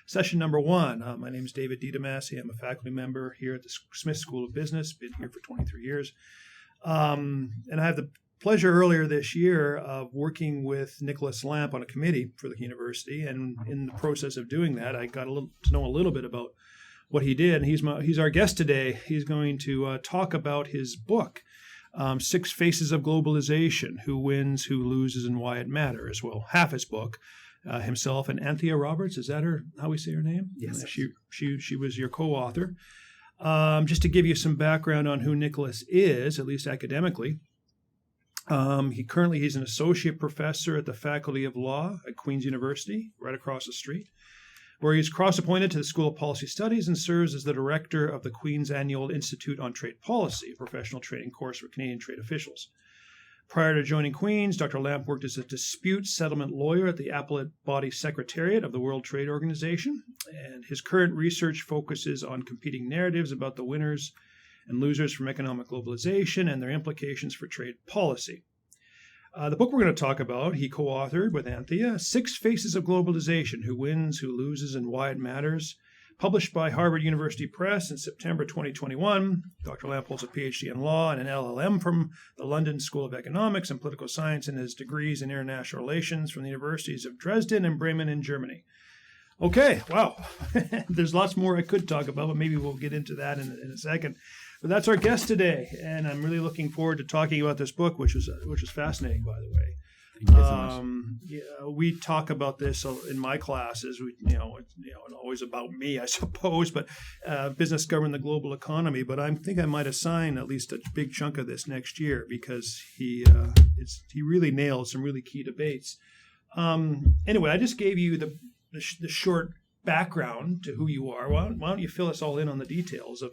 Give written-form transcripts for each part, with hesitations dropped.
session number 1. My name is David Detomasi. I'm a faculty member here at the Smith School of Business. Been here for 23 years. And I have the pleasure earlier this year of working with Nicolas Lamp on a committee for the university. And in the process of doing that, I got to know a little bit about what he did. And he's our guest today. He's going to talk about his book, Six Faces of Globalization: Who Wins, Who Loses, and Why It Matters. Well, half his book. Himself and Anthea Roberts, is that how we say her name? Yes. She was your co-author. Just to give you some background on who Nicolas is, at least academically, he's an associate professor at the Faculty of Law at Queen's University, right across the street, where he's cross-appointed to the School of Policy Studies and serves as the director of the Queen's Annual Institute on Trade Policy, a professional training course for Canadian trade officials. Prior to joining Queen's, Dr. Lamp worked as a dispute settlement lawyer at the Appellate Body Secretariat of the World Trade Organization, and his current research focuses on competing narratives about the winners and losers from economic globalization and their implications for trade policy. The book we're going to talk about, he co-authored with Anthea, Six Faces of Globalization: Who Wins, Who Loses, and Why It Matters, published by Harvard University Press in September 2021. Dr. Lamp holds a PhD in law and an LLM from the London School of Economics and Political Science, and his degrees in international relations from the universities of Dresden and Bremen in Germany. Okay, wow. There's lots more I could talk about, but maybe we'll get into that in a second. But that's our guest today, and I'm really looking forward to talking about this book, which is fascinating, by the way. Thank you so much. Yeah, we talk about this in my classes. It's always about me, I suppose, but business govern the global economy. But I think I might assign at least a big chunk of this next year because he really nailed some really key debates. Anyway, I just gave you the short background to who you are. Why don't you fill us all in on the details of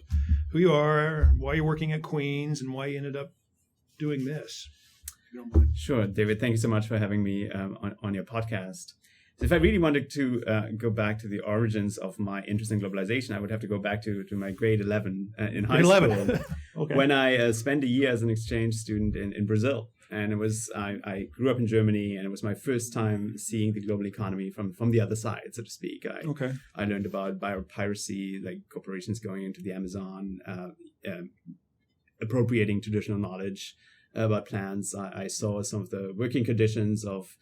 who you are, why you're working at Queen's, and why you ended up doing this? Sure, David. Thank you so much for having me on your podcast. So if I really wanted to go back to the origins of my interest in globalization, I would have to go back to my grade 11 in high school, Okay. When I spent a year as an exchange student in Brazil. And I grew up in Germany, and it was my first time seeing the global economy from the other side, so to speak. I learned about biopiracy, like corporations going into the Amazon, appropriating traditional knowledge about plants. I saw some of the working conditions of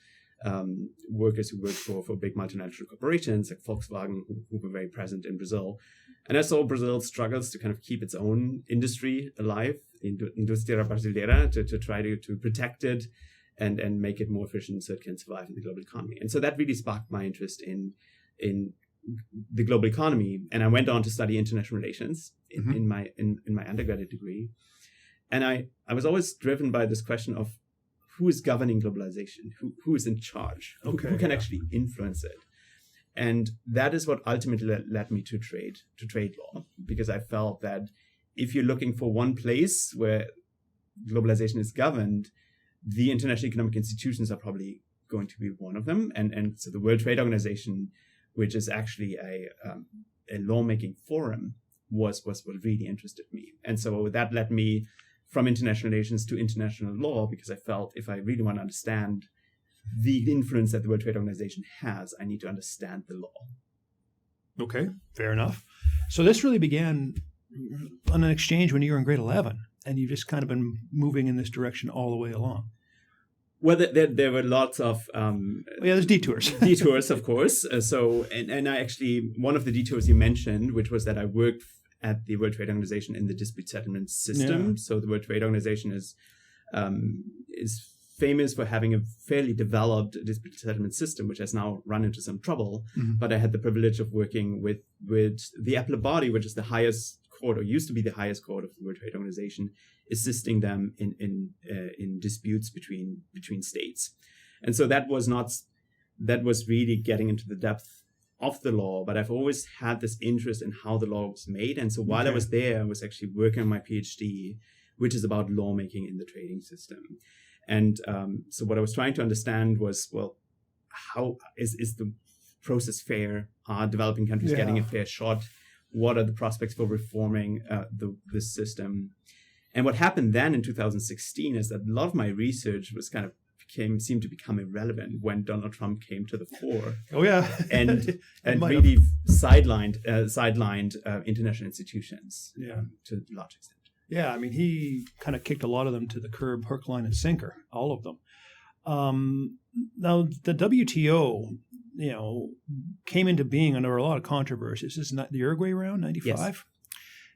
workers who worked for big multinational corporations like Volkswagen, who were very present in Brazil. And I saw Brazil struggles to kind of keep its own industry alive, Indústria Brasileira, to try to protect it and make it more efficient so it can survive in the global economy. And so that really sparked my interest in the global economy. And I went on to study international relations in my undergraduate degree. And I was always driven by this question of who is governing globalization, who is in charge, who can actually influence it. And that is what ultimately led me to trade law, because I felt that if you're looking for one place where globalization is governed, the international economic institutions are probably going to be one of them. And so the World Trade Organization, which is actually a lawmaking forum, was what really interested me. And so that led me from international relations to international law, because I felt if I really want to understand the influence that the World Trade Organization has, I need to understand the law. Okay, fair enough. So this really began on an exchange when you were in grade 11, and you've just kind of been moving in this direction all the way along. Well, there were lots of... there's detours. Detours, of course. And I actually, one of the detours you mentioned, which was that I worked at the World Trade Organization in the dispute settlement system. Yeah. So the World Trade Organization is famous for having a fairly developed dispute settlement system, which has now run into some trouble. Mm-hmm. But I had the privilege of working with the Appellate Body, which is the highest court, or used to be the highest court of the World Trade Organization, assisting them in disputes between states. And so that was really getting into the depth of the law, but I've always had this interest in how the law was made. And so while I was there, I was actually working on my PhD, which is about lawmaking in the trading system. And so what I was trying to understand was, well, how is the process fair? Are developing countries getting a fair shot? What are the prospects for reforming this system? And what happened then in 2016 is that a lot of my research was kind of seemed to become irrelevant when Donald Trump came to the fore. Oh yeah, and really sidelined international institutions to a large extent. Yeah, I mean, he kind of kicked a lot of them to the curb, hook, line, and sinker, all of them. Now, the WTO, came into being under a lot of controversies. This is not the Uruguay round, 95? Yes.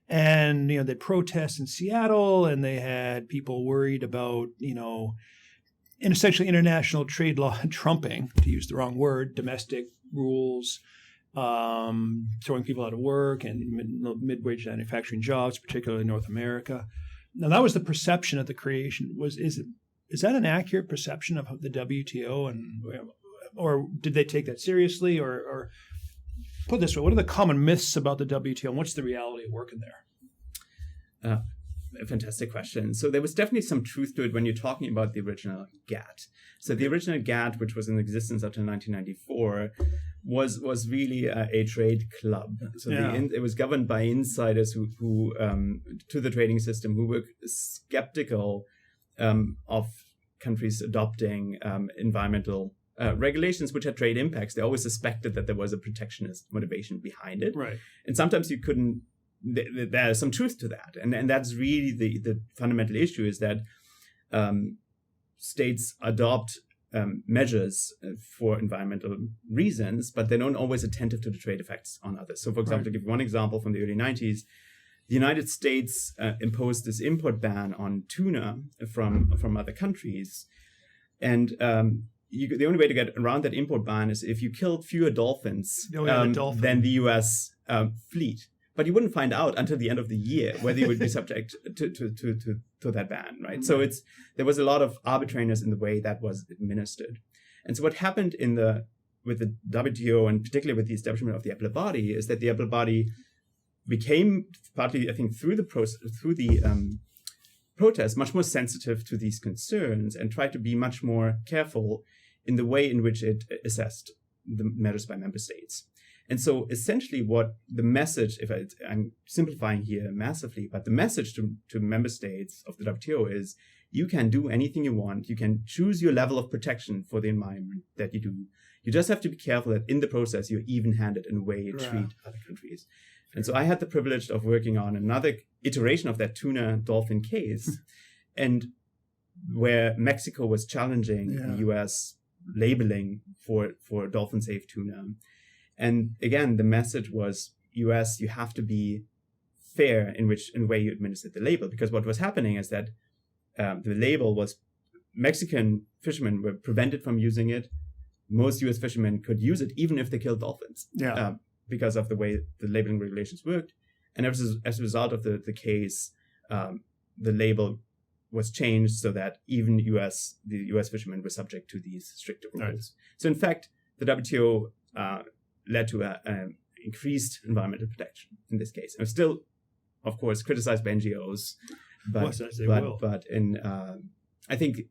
And, they protest in Seattle, and they had people worried about, essentially international trade law trumping, to use the wrong word, domestic rules, throwing people out of work and mid-wage manufacturing jobs, particularly in North America. Now, that was the perception at the creation. Is that an accurate perception of the WTO, or did they take that seriously? Or put it this way, what are the common myths about the WTO, and what's the reality of working there? A fantastic question. So there was definitely some truth to it when you're talking about the original GATT. So the original GATT, which was in existence up until 1994, was really a trade club. So it was governed by insiders who to the trading system, who were skeptical of countries adopting environmental regulations which had trade impacts. They always suspected that there was a protectionist motivation behind it. Right. And sometimes you couldn't. There's some truth to that, and that's really the fundamental issue, is that states adopt measures for environmental reasons, but they're not always attentive to the trade effects on others. So, for example, to give one example from the early 90s, the United States imposed this import ban on tuna from other countries, and the only way to get around that import ban is if you killed fewer dolphins than the U.S. Fleet. But you wouldn't find out until the end of the year whether you would be subject to that ban, right? Mm-hmm. So there was a lot of arbitrariness in the way that was administered. And so what happened with the WTO, and particularly with the establishment of the Appellate Body, is that the Appellate Body became, partly I think through the protest, much more sensitive to these concerns and tried to be much more careful in the way in which it assessed the measures by member states. And so essentially what the message, I'm simplifying here massively, but the message to member states of the WTO is you can do anything you want. You can choose your level of protection for the environment that you do. You just have to be careful that in the process you're even-handed in the way you treat other countries. And so I had the privilege of working on another iteration of that tuna dolphin case, and where Mexico was challenging the U.S. labeling for dolphin-safe tuna. And again, the message was, U.S., you have to be fair in the way you administered the label, because what was happening is that the label was Mexican fishermen were prevented from using it. Most U.S. fishermen could use it even if they killed dolphins, because of the way the labeling regulations worked. And as a result of the case, the label was changed so that even the U.S. fishermen were subject to these stricter rules. Right. So in fact, the WTO led to increased environmental protection in this case. And still, of course, criticized by NGOs, but I think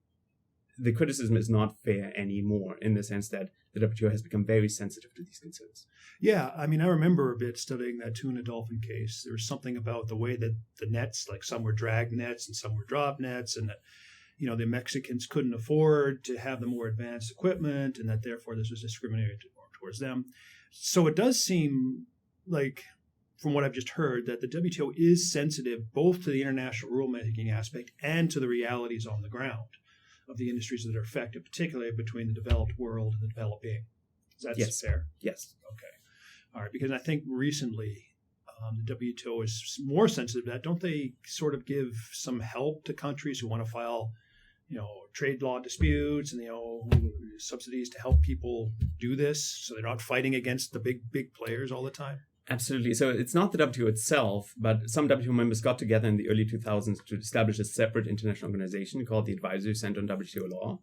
the criticism is not fair anymore, in the sense that the WTO has become very sensitive to these concerns. Yeah, I mean, I remember a bit studying that tuna dolphin case. There was something about the way that the nets, like some were drag nets and some were drop nets, and that the Mexicans couldn't afford to have the more advanced equipment, and that therefore this was discriminatory towards them. So it does seem like, from what I've just heard, that the WTO is sensitive both to the international rulemaking aspect and to the realities on the ground of the industries that are affected, particularly between the developed world and the developing. Is that fair? Yes. Okay. All right. Because I think recently the WTO is more sensitive to that. Don't they sort of give some help to countries who want to file trade law disputes and, subsidies to help people do this so they're not fighting against the big players all the time? Absolutely. So it's not the WTO itself, but some WTO members got together in the early 2000s to establish a separate international organization called the Advisory Center on WTO Law,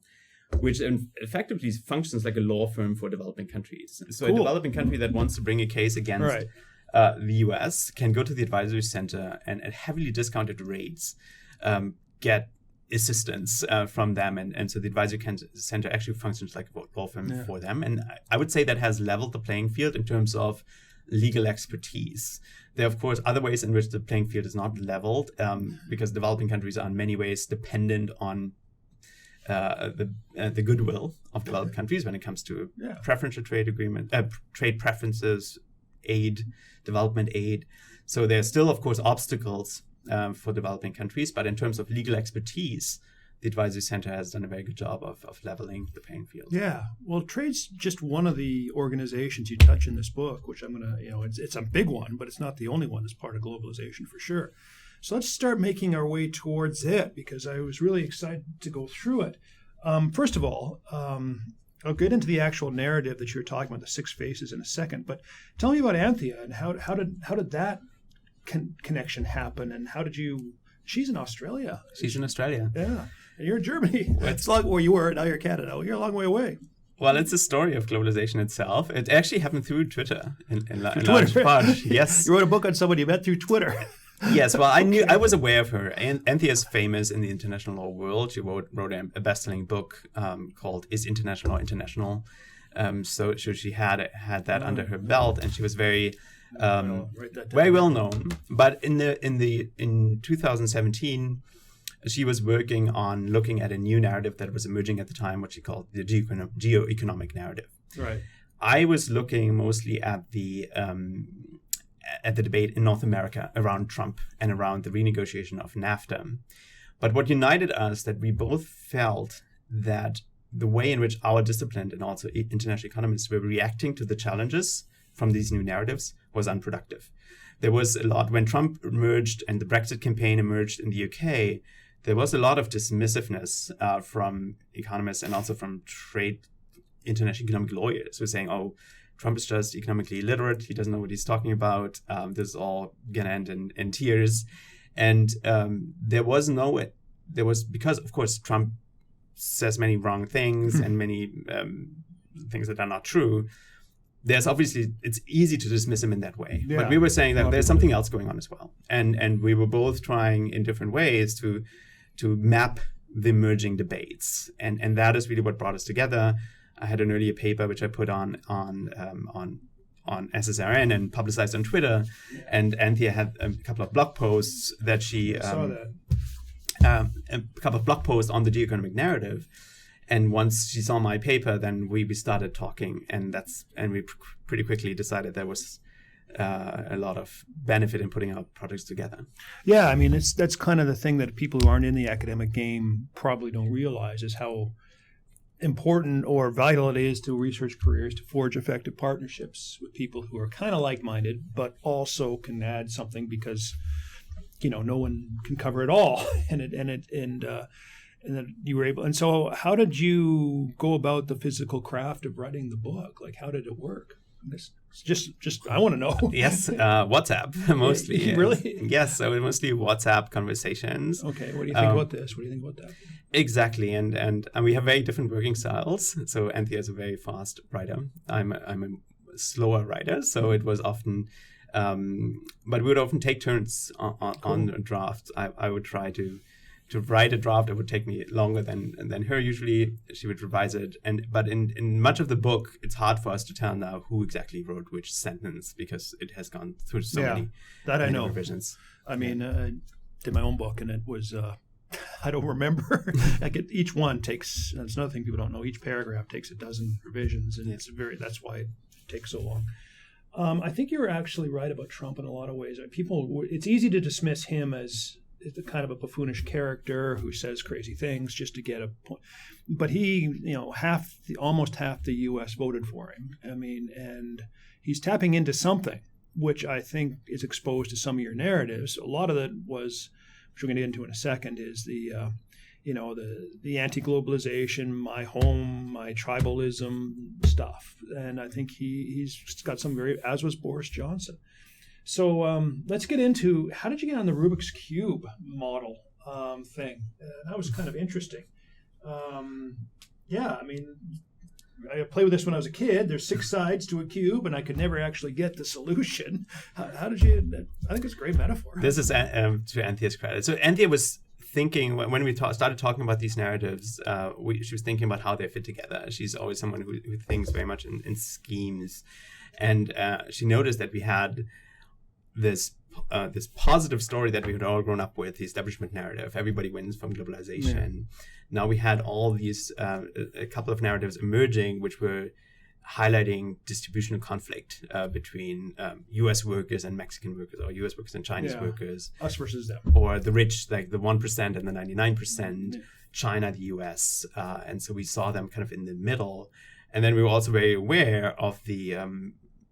which effectively functions like a law firm for developing countries. So a developing country that wants to bring a case against the US can go to the Advisory Center and at heavily discounted rates get assistance from them. And so the Advisory Center actually functions like a law firm for them. And I would say that has leveled the playing field in terms of legal expertise. There are, of course, other ways in which the playing field is not leveled, because developing countries are in many ways dependent on the goodwill of developed countries when it comes to preferential trade agreement, trade preferences, aid, development aid. So there are still, of course, obstacles for developing countries, but in terms of legal expertise, the Advisory Center has done a very good job of leveling the playing field. Yeah. Well, trade's just one of the organizations you touch in this book, which I'm going to, it's a big one, but it's not the only one as part of globalization for sure. So let's start making our way towards it, because I was really excited to go through it. First of all, I'll get into the actual narrative that you're talking about, the 6 faces, in a second. But tell me about Anthea and how did that connection happen, and how did you? She's in Australia. She's in Australia. Yeah, and you're in Germany. It's long where you were. Now you're Canada. Well, you're a long way away. Well, it's a story of globalization itself. It actually happened through Twitter in large part. Yes, you wrote a book on someone you met through Twitter. Yes, well, I was aware of her. Anthea is famous in the international law world. She wrote a best-selling book called "Is International Law International?" So she had that under her belt, and she was very well known. But in 2017, she was working on looking at a new narrative that was emerging at the time, what she called the Geo-Economic narrative. Right. I was looking mostly at the debate in North America around Trump and around the renegotiation of NAFTA. But what united us, that we both felt that the way in which our discipline and also international economists were reacting to the challenges from these new narratives was unproductive. There was a lot, when Trump emerged and the Brexit campaign emerged in the UK, there was a lot of dismissiveness from economists and also from international economic lawyers who were saying, oh, Trump is just economically illiterate. He doesn't know what he's talking about. This is all going to end in tears. And there was because, of course, Trump says many wrong things and many things that are not true. There's obviously, it's easy to dismiss him in that way. Yeah. But we were saying that there's something else going on as well. And we were both trying in different ways to map the emerging debates. And that is really what brought us together. I had an earlier paper which I put on SSRN and publicized on Twitter, and Anthea had a couple of blog posts that she saw that. A couple of blog posts on the Geo-Economic narrative. And once she saw my paper, then we started talking, and we pretty quickly decided there was a lot of benefit in putting our projects together. Yeah, I mean that's kind of the thing that people who aren't in the academic game probably don't realize, is how important or vital it is to research careers to forge effective partnerships with people who are kind of like-minded, but also can add something, because no one can cover it all, and then you were able. And so, how did you go about the physical craft of writing the book? Like, how did it work? Just I want to know. Yes, WhatsApp mostly. Really? Yes, so it mostly WhatsApp conversations. Okay, what do you think about this? What do you think about that? Exactly, and we have very different working styles. So Anthea is a very fast writer. I'm a slower writer, so it was often, but we would often take turns on a draft. I would try to write a draft. It would take me longer than her. Usually she would revise it. But in much of the book, it's hard for us to tell now who exactly wrote which sentence, because it has gone through so many revisions. I mean, I did my own book, and it was, I don't remember. Each one takes, that's another thing people don't know, each paragraph takes a dozen revisions, and that's why it takes so long. I think you're actually right about Trump in a lot of ways. It's easy to dismiss him as the kind of a buffoonish character who says crazy things just to get a point. But he, almost half the U.S. voted for him. I mean, and he's tapping into something, which I think is exposed to some of your narratives. A lot of that was, which we're going to get into in a second, is the anti-globalization, my home, my tribalism stuff. And I think he's got some as was Boris Johnson. So let's get into, how did you get on the Rubik's Cube model thing? That was kind of interesting. I mean, I played with this when I was a kid. There's 6 sides to a cube, and I could never actually get the solution. How did you? I think it's a great metaphor. This is to Anthea's credit. So Anthea was thinking, when we started talking about these narratives, she was thinking about how they fit together. She's always someone who thinks very much in schemes. And she noticed that we had this positive story that we had all grown up with, the establishment narrative, everybody wins from globalization. Yeah. Now we had all these, a couple of narratives emerging, which were highlighting distributional conflict between U.S. workers and Mexican workers, or U.S. workers and Chinese workers. Us versus them. Or the rich, like the 1% and the 99%, China, the U.S. And so we saw them kind of in the middle. And then we were also very aware of the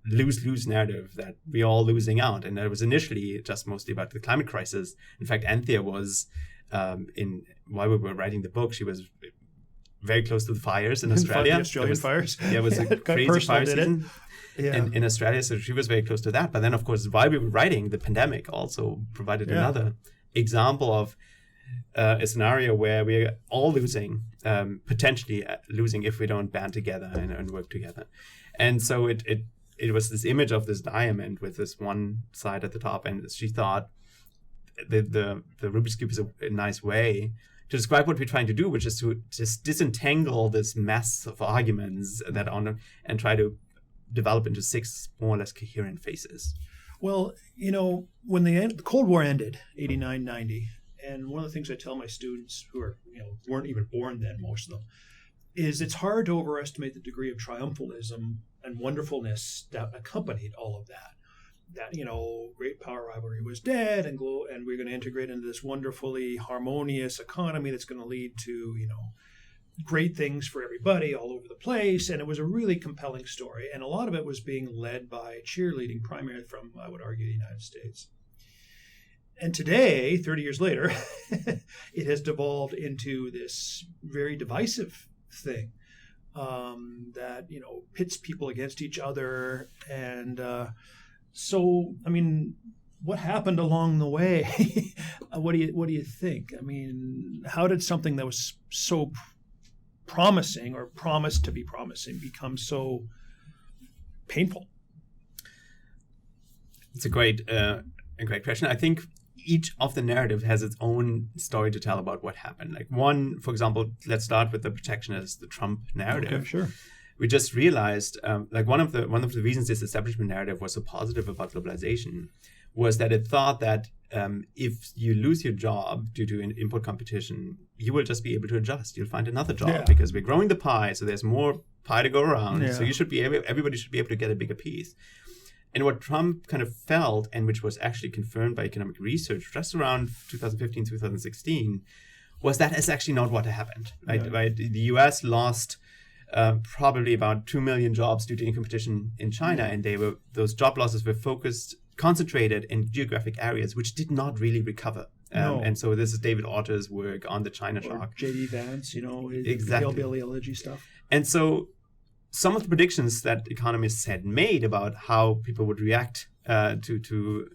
lose-lose narrative that we're all losing out. And that was initially just mostly about the climate crisis. In fact, Anthea was, while we were writing the book, she was very close to the fires in Australia. The Australian fires. Yeah, it was a crazy fire season in Australia. So she was very close to that. But then, of course, while we were writing, the pandemic also provided another example of a scenario where we're all losing, potentially losing if we don't band together and work together. And so it was this image of this diamond with this one side at the top. And she thought the Rubik's Cube is a nice way to describe what we're trying to do, which is to just disentangle this mess of arguments that and try to develop into 6 more or less coherent faces. Well, when the Cold War ended, 89, 90, and one of the things I tell my students who are, weren't even born then, most of them, is it's hard to overestimate the degree of triumphalism and wonderfulness that accompanied all of that. That, great power rivalry was dead, and we're going to integrate into this wonderfully harmonious economy that's going to lead to, great things for everybody all over the place. And it was a really compelling story. And a lot of it was being led by cheerleading, primarily from, I would argue, the United States. And today, 30 years later, it has devolved into this very divisive thing that, pits people against each other. And so, I mean, what happened along the way? What do you think? I mean, how did something that was so promising or promised to be promising become so painful? It's a great question. I think each of the narratives has its own story to tell about what happened. Like one, for example, let's start with the protectionist, the Trump narrative. Okay, sure. We just realized, one of the reasons this establishment narrative was so positive about globalization was that it thought that if you lose your job due to import competition, you will just be able to adjust. You'll find another job because we're growing the pie, so there's more pie to go around. Yeah. So everybody should be able to get a bigger piece. And what Trump kind of felt, and which was actually confirmed by economic research just around 2015, 2016, was that is actually not what happened. Right? Yeah. Right? The U.S. lost probably about 2 million jobs due to competition in China, and those job losses were concentrated in geographic areas which did not really recover. And so this is David Otter's work on the China shock. J.D. Vance, exactly. hillbilly elegy stuff. And so some of the predictions that economists had made about how people would react to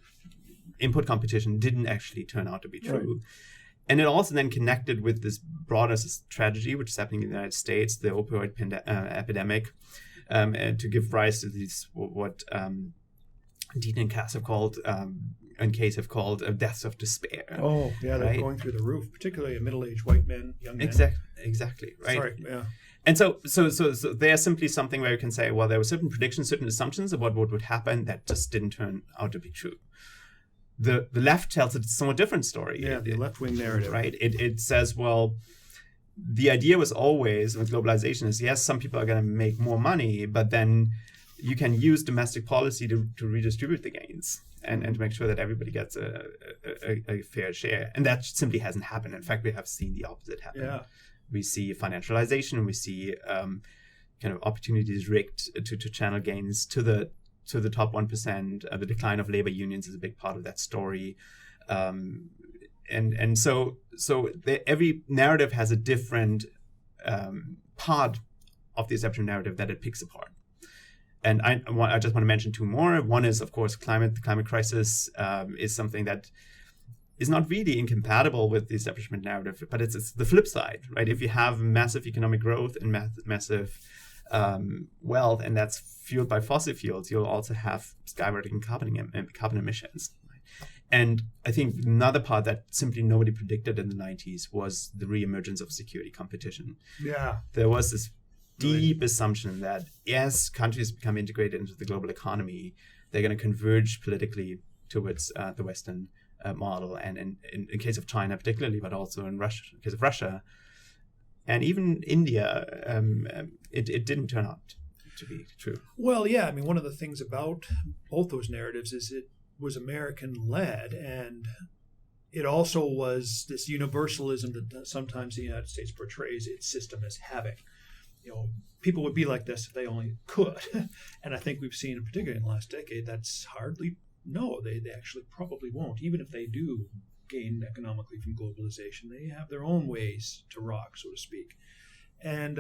input competition didn't actually turn out to be true. Right. And it also then connected with this broader tragedy, which is happening in the United States, the opioid epidemic, and to give rise to these what Dean and Cass have called, and Case have called, deaths of despair. Oh, yeah, they're going through the roof, particularly in middle-aged white men, young men. Exactly, right? Sorry, yeah. And so there's simply something where you can say, well, there were certain predictions, certain assumptions about what would happen that just didn't turn out to be true. The left tells a somewhat different story. Yeah, the left-wing narrative. Right? It says, well, the idea was always with globalization is, yes, some people are going to make more money, but then you can use domestic policy to redistribute the gains and to make sure that everybody gets a fair share. And that simply hasn't happened. In fact, we have seen the opposite happen. Yeah. We see financialization. We see kind of opportunities rigged to channel gains to the top 1%. The decline of labor unions is a big part of that story. And so every narrative has a different part of the establishment narrative that it picks apart. And I just want to mention 2 more. One is, of course, the climate crisis is something that is not really incompatible with the establishment narrative, but it's the flip side, right? If you have massive economic growth and massive wealth, and that's fueled by fossil fuels, you'll also have skyrocketing carbon emissions. And I think another part that simply nobody predicted in the 90s was the reemergence of security competition. Yeah. There was this deep assumption that as countries become integrated into the global economy, they're going to converge politically towards the Western model, and in case of China particularly, but also in case of Russia, and even India, it didn't turn out to be true. Well, yeah, I mean, one of the things about both those narratives is it was American-led, and it also was this universalism that sometimes the United States portrays its system as having. People would be like this if they only could. And I think we've seen, particularly in the last decade, that's hardly, no, they actually probably won't. Even if they do gain economically from globalization, they have their own ways to rock, so to speak. And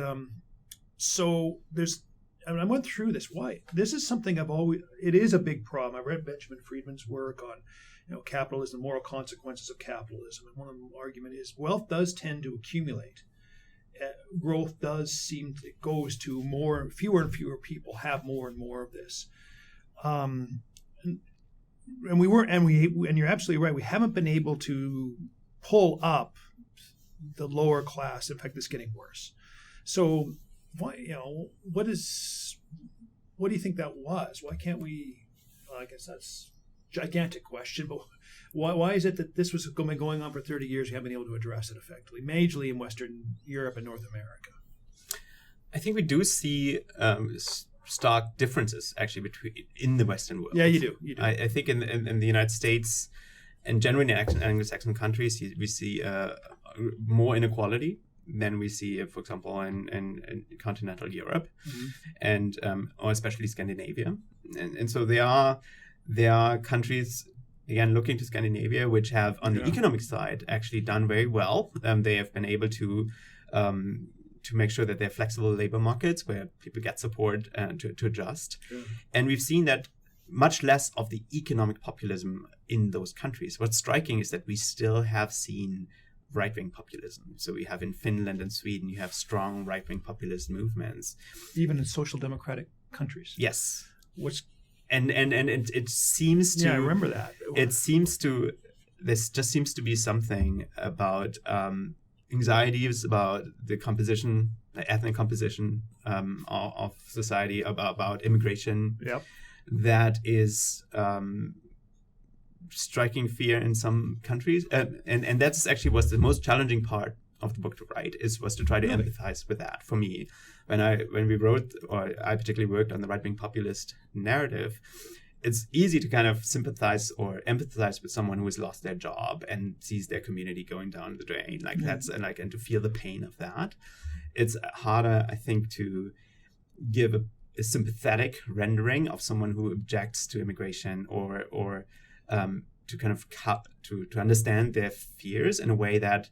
so I went through this. Why? This is something it is a big problem. I read Benjamin Friedman's work on capitalism, the moral consequences of capitalism. And one of the argument is wealth does tend to accumulate. Growth does seem it goes to fewer and fewer people have more and more of this. And you're absolutely right. We haven't been able to pull up the lower class. In fact, it's getting worse. So, what do you think that was? Why can't we? Well, I guess that's a gigantic question, but why is it that this was going on for 30 years? We haven't been able to address it effectively, majorly in Western Europe and North America. I think we do see stark differences actually in the Western world. Yeah, you do. I think in the United States and generally in Anglo-Saxon countries, we see more inequality than we see, for example, in continental Europe, and or especially Scandinavia. And so there are countries, again, looking to Scandinavia, which have on the economic side actually done very well. They have been able to make sure that they're flexible labor markets where people get support to adjust. Sure. And we've seen that much less of the economic populism in those countries. What's striking is that we still have seen right-wing populism. So we have in Finland and Sweden, you have strong right-wing populist movements. Even in social democratic countries. Yes. And it seems to... Yeah, I remember that. This just seems to be something about anxieties about the composition, the ethnic composition of society, about immigration. Yep. That is striking fear in some countries. And that's actually was the most challenging part of the book to write, was to try to empathize with that for me. When we wrote, or I particularly worked on the right-wing populist narrative, it's easy to kind of sympathize or empathize with someone who has lost their job and sees their community going down the drain. And to feel the pain of that. It's harder, I think, to give a sympathetic rendering of someone who objects to immigration or to kind of to understand their fears in a way that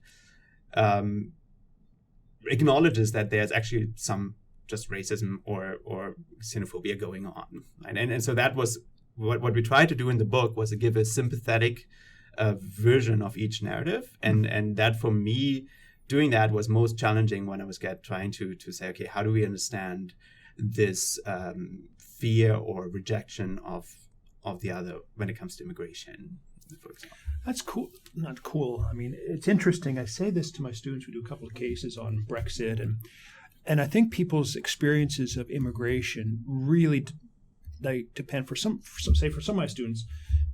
acknowledges that there's actually some just racism or xenophobia going on. And so that was what we tried to do in the book, was to give a sympathetic version of each narrative. And that, for me, doing that was most challenging when I was trying to say, okay, how do we understand this fear or rejection of the other when it comes to immigration, for example? That's cool. Not cool. I mean, it's interesting. I say this to my students. We do a couple of cases on Brexit, and I think people's experiences of immigration really they depend. For some of my students,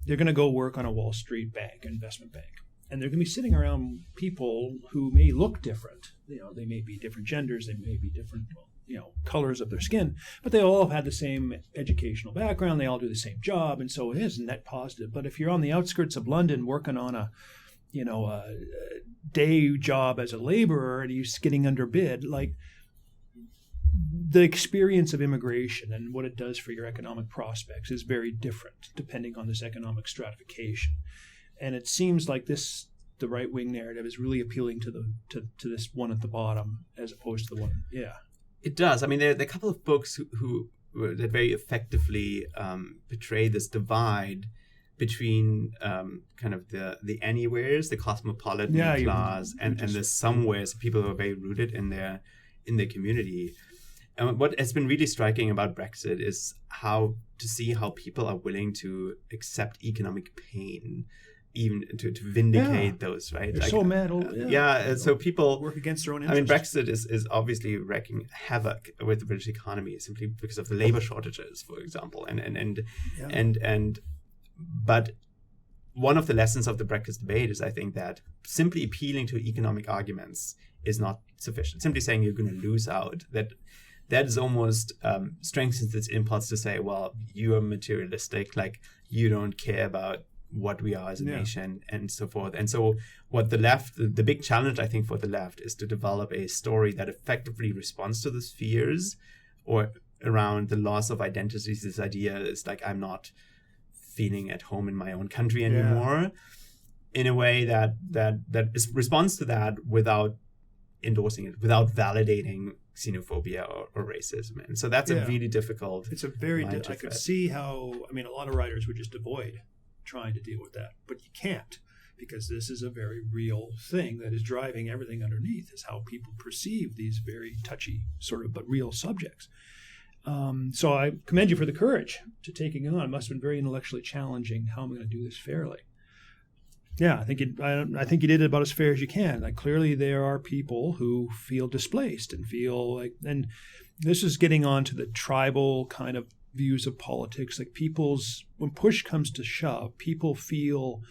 they're going to go work on a Wall Street bank, investment bank, and they're going to be sitting around people who may look different. They may be different genders. They may be different, colors of their skin, but they all have had the same educational background. They all do the same job, and so it is net positive. But if you're on the outskirts of London working on a day job as a laborer and you're getting underbid, like the experience of immigration and what it does for your economic prospects is very different depending on this economic stratification. And it seems like the right-wing narrative is really appealing to this one at the bottom as opposed to the one. Yeah. It does. I mean, there are a couple of books that very effectively portray this divide between kind of the anywheres, the cosmopolitan class, and the somewheres, people who are very rooted in their community. And what has been really striking about Brexit is how people are willing to accept economic pain, even to vindicate those, right? They're so mad. So people work against their own interests. I mean, Brexit is obviously wreaking havoc with the British economy simply because of the labor shortages, for example, but one of the lessons of the Brexit debate is, I think, that simply appealing to economic arguments is not sufficient. Simply saying you're going to lose out, that is almost strengthens this impulse to say, well, you are materialistic, like you don't care about what we are as a nation and so forth. And so what the left, the big challenge, I think, for the left is to develop a story that effectively responds to those fears or around the loss of identities. This idea is like, I'm not feeling at home in my own country anymore, in a way that responds to that without endorsing it, without validating xenophobia or racism. And so that's a really difficult. It's a very, I could see how, I mean, a lot of writers would just avoid trying to deal with that, but you can't, because this is a very real thing that is driving everything underneath, is how people perceive these very touchy sort of but real subjects. So I commend you for the courage to taking it on. It must have been very intellectually challenging. How am I going to do this fairly? Yeah, I think you did it about as fair as you can. Like, clearly there are people who feel displaced and feel like, and this is getting on to the tribal kind of views of politics. Like, when push comes to shove, people feel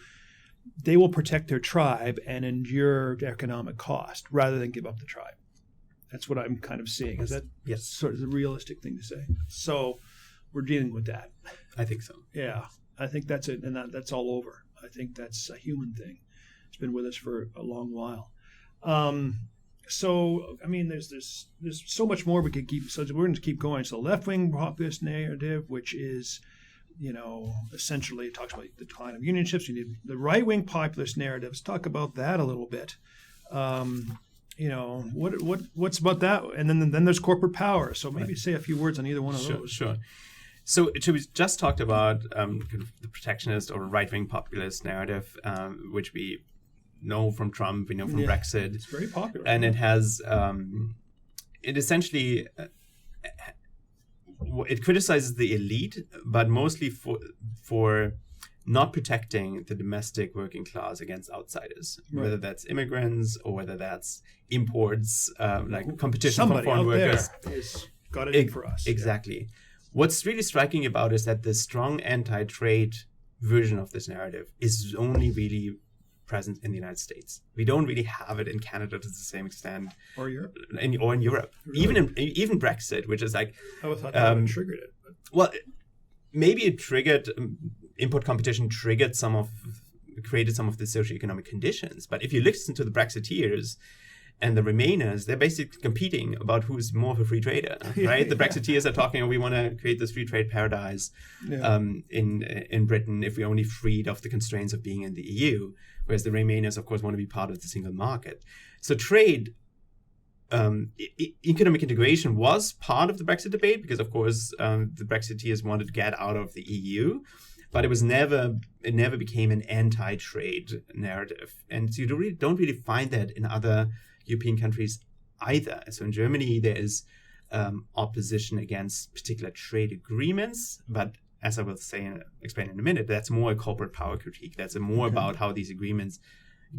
they will protect their tribe and endure economic cost rather than give up the tribe. That's what I'm kind of seeing. Is that sort of the realistic thing to say? So we're dealing with that. I think so. Yeah, I think that's it, and that's all over. I think that's a human thing. It's been with us for a long while. So, I mean, there's so much more we could keep. So we're going to keep going. So, left-wing populist narrative, which is, essentially talks about the decline of unionships. You need the right-wing populist narrative. Let's talk about that a little bit. What's about that? And then there's corporate power. So maybe say a few words on either one of those. Sure. So we just talked about kind of the protectionist or right-wing populist narrative, which we know from Trump, we know from Brexit. It's very popular. And it has, it essentially, it criticizes the elite, but mostly for not protecting the domestic working class against outsiders, whether that's immigrants or whether that's imports, like competition from foreign workers. Somebody out there has got it in for us. Exactly. Yeah. What's really striking about is that the strong anti-trade version of this narrative is only really present in the United States. We don't really have it in Canada to the same extent, or Europe, or in Europe. Really? Even Brexit, which is like, I thought that would triggered it. But. Well, maybe it triggered import competition, created some of the socioeconomic conditions. But if you listen to the Brexiteers and the Remainers, they're basically competing about who's more of a free trader, right? The Brexiteers are talking, we want to create this free trade paradise in Britain if we're only freed of the constraints of being in the EU, whereas the Remainers, of course, want to be part of the single market. So trade, economic integration was part of the Brexit debate because, of course, the Brexiteers wanted to get out of the EU, but it never became an anti-trade narrative. And so you don't really find that in other European countries either. So in Germany, there is opposition against particular trade agreements, but as I will explain in a minute, that's more a corporate power critique. That's more about how these agreements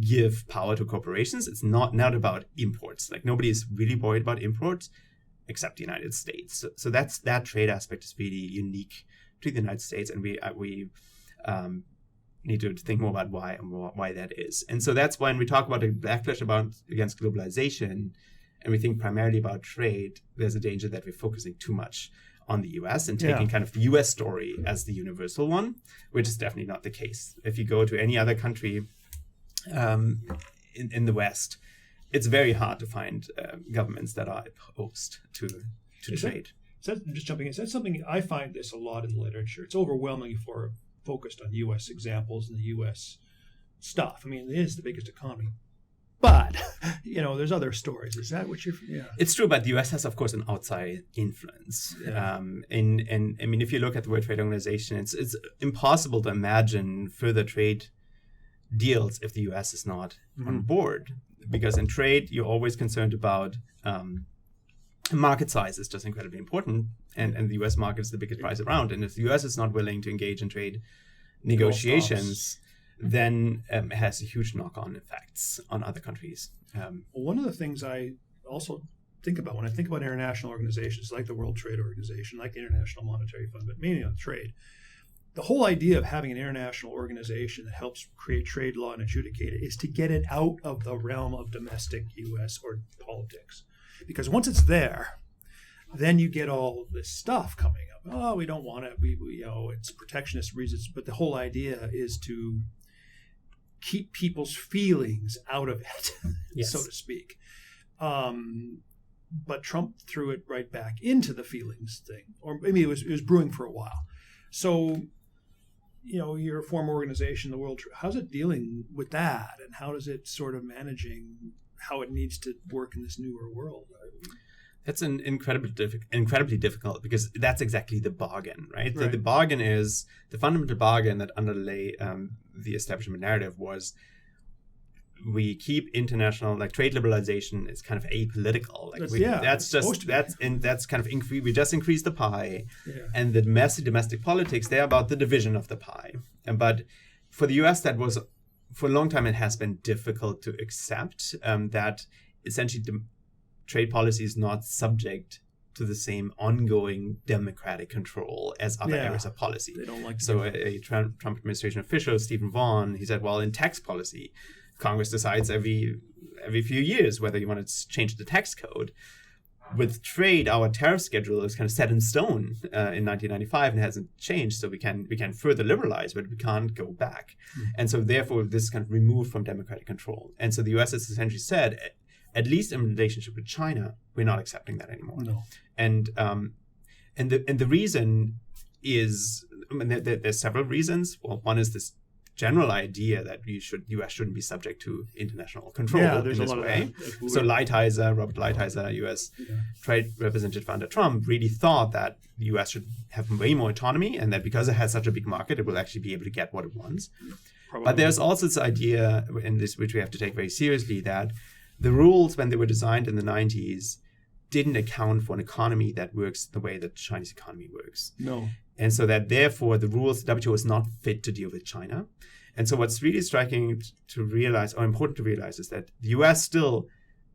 give power to corporations. It's not about imports. Like, nobody is really worried about imports except the United States. So that trade aspect is really unique to the United States, and we need to think more about why that is. And so that's when we talk about the backlash against globalization, and we think primarily about trade, there's a danger that we're focusing too much on the US and taking kind of the US story as the universal one, which is definitely not the case. If you go to any other country in the West, it's very hard to find governments that are opposed to trade. Just jumping in, that's something I find this a lot in the literature. It's overwhelmingly focused on U.S. examples and the U.S. stuff. I mean, it is the biggest economy. But, there's other stories. Is that what you're... Yeah. It's true, but the U.S. has, of course, an outside influence. Yeah. And I mean, if you look at the World Trade Organization, it's impossible to imagine further trade deals if the U.S. is not on board. Because in trade, you're always concerned about... market size is just incredibly important, and the U.S. market is the biggest price around. And if the U.S. is not willing to engage in trade negotiations, then it has huge knock-on effects on other countries. One of the things I also think about when I think about international organizations like the World Trade Organization, like the International Monetary Fund, but mainly on trade, the whole idea of having an international organization that helps create trade law and adjudicate it is to get it out of the realm of domestic U.S. or politics. Because once it's there, then you get all of this stuff coming up. Oh, we don't want it. We it's protectionist reasons. But the whole idea is to keep people's feelings out of it, yes. so to speak. But Trump threw it right back into the feelings thing, or maybe it was brewing for a while. So, your former organization, the World, how's it dealing with that, and how does it sort of managing how it needs to work in this newer world? That's an incredibly difficult, because that's exactly the bargain, right? Right. The bargain is, the fundamental bargain that underlay the establishment narrative was, we keep international, trade liberalization is kind of apolitical. That's kind of we just increase the pie, and the domestic politics, they're about the division of the pie. But for the U.S., that was, for a long time, it has been difficult to accept that essentially trade policy is not subject to the same ongoing democratic control as other areas of policy. They don't like. So a Trump administration official, Stephen Vaughn, he said, well, in tax policy, Congress decides every few years whether you want to change the tax code. With trade, our tariff schedule is kind of set in stone in 1995 and hasn't changed, so we can further liberalize, but we can't go back. And so therefore, this is kind of removed from democratic control. And so the U.S. has essentially said, at least in relationship with China, we're not accepting that anymore. No. And the reason is, there's several reasons. Well, one is this general idea that U.S. shouldn't be subject to international control in this way. So Robert Lighthizer, U.S. Trade Representative under Trump, really thought that the U.S. should have way more autonomy, and that because it has such a big market, it will actually be able to get what it wants. Probably. But there's also this idea in this, which we have to take very seriously, that the rules, when they were designed in the 90s, didn't account for an economy that works the way that the Chinese economy works. No. And so that therefore the rules, the WTO is not fit to deal with China. And so what's really striking to realize, or important to realize, is that the US still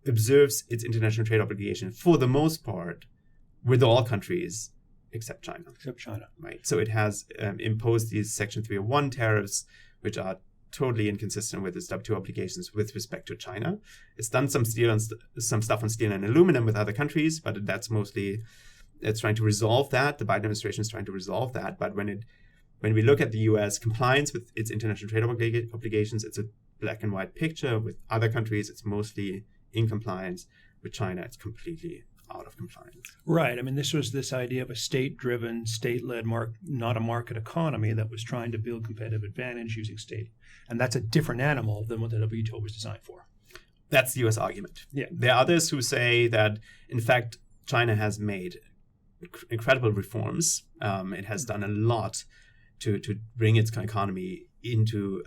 observes its international trade obligation for the most part with all countries except China. Right. So it has imposed these Section 301 tariffs, which are totally inconsistent with its WTO obligations with respect to China. It's done some stuff on steel and aluminum with other countries, but that's mostly, it's trying to resolve that. The Biden administration is trying to resolve that. But when we look at the U.S. compliance with its international trade obligations, it's a black and white picture. With other countries, it's mostly in compliance. With China, it's completely out of compliance. Right. I mean, this was this idea of a state-driven, state-led not a market economy that was trying to build competitive advantage using state. And that's a different animal than what the WTO was designed for. That's the U.S. argument. Yeah. There are others who say that, in fact, China has made incredible reforms. It has done a lot to bring its economy into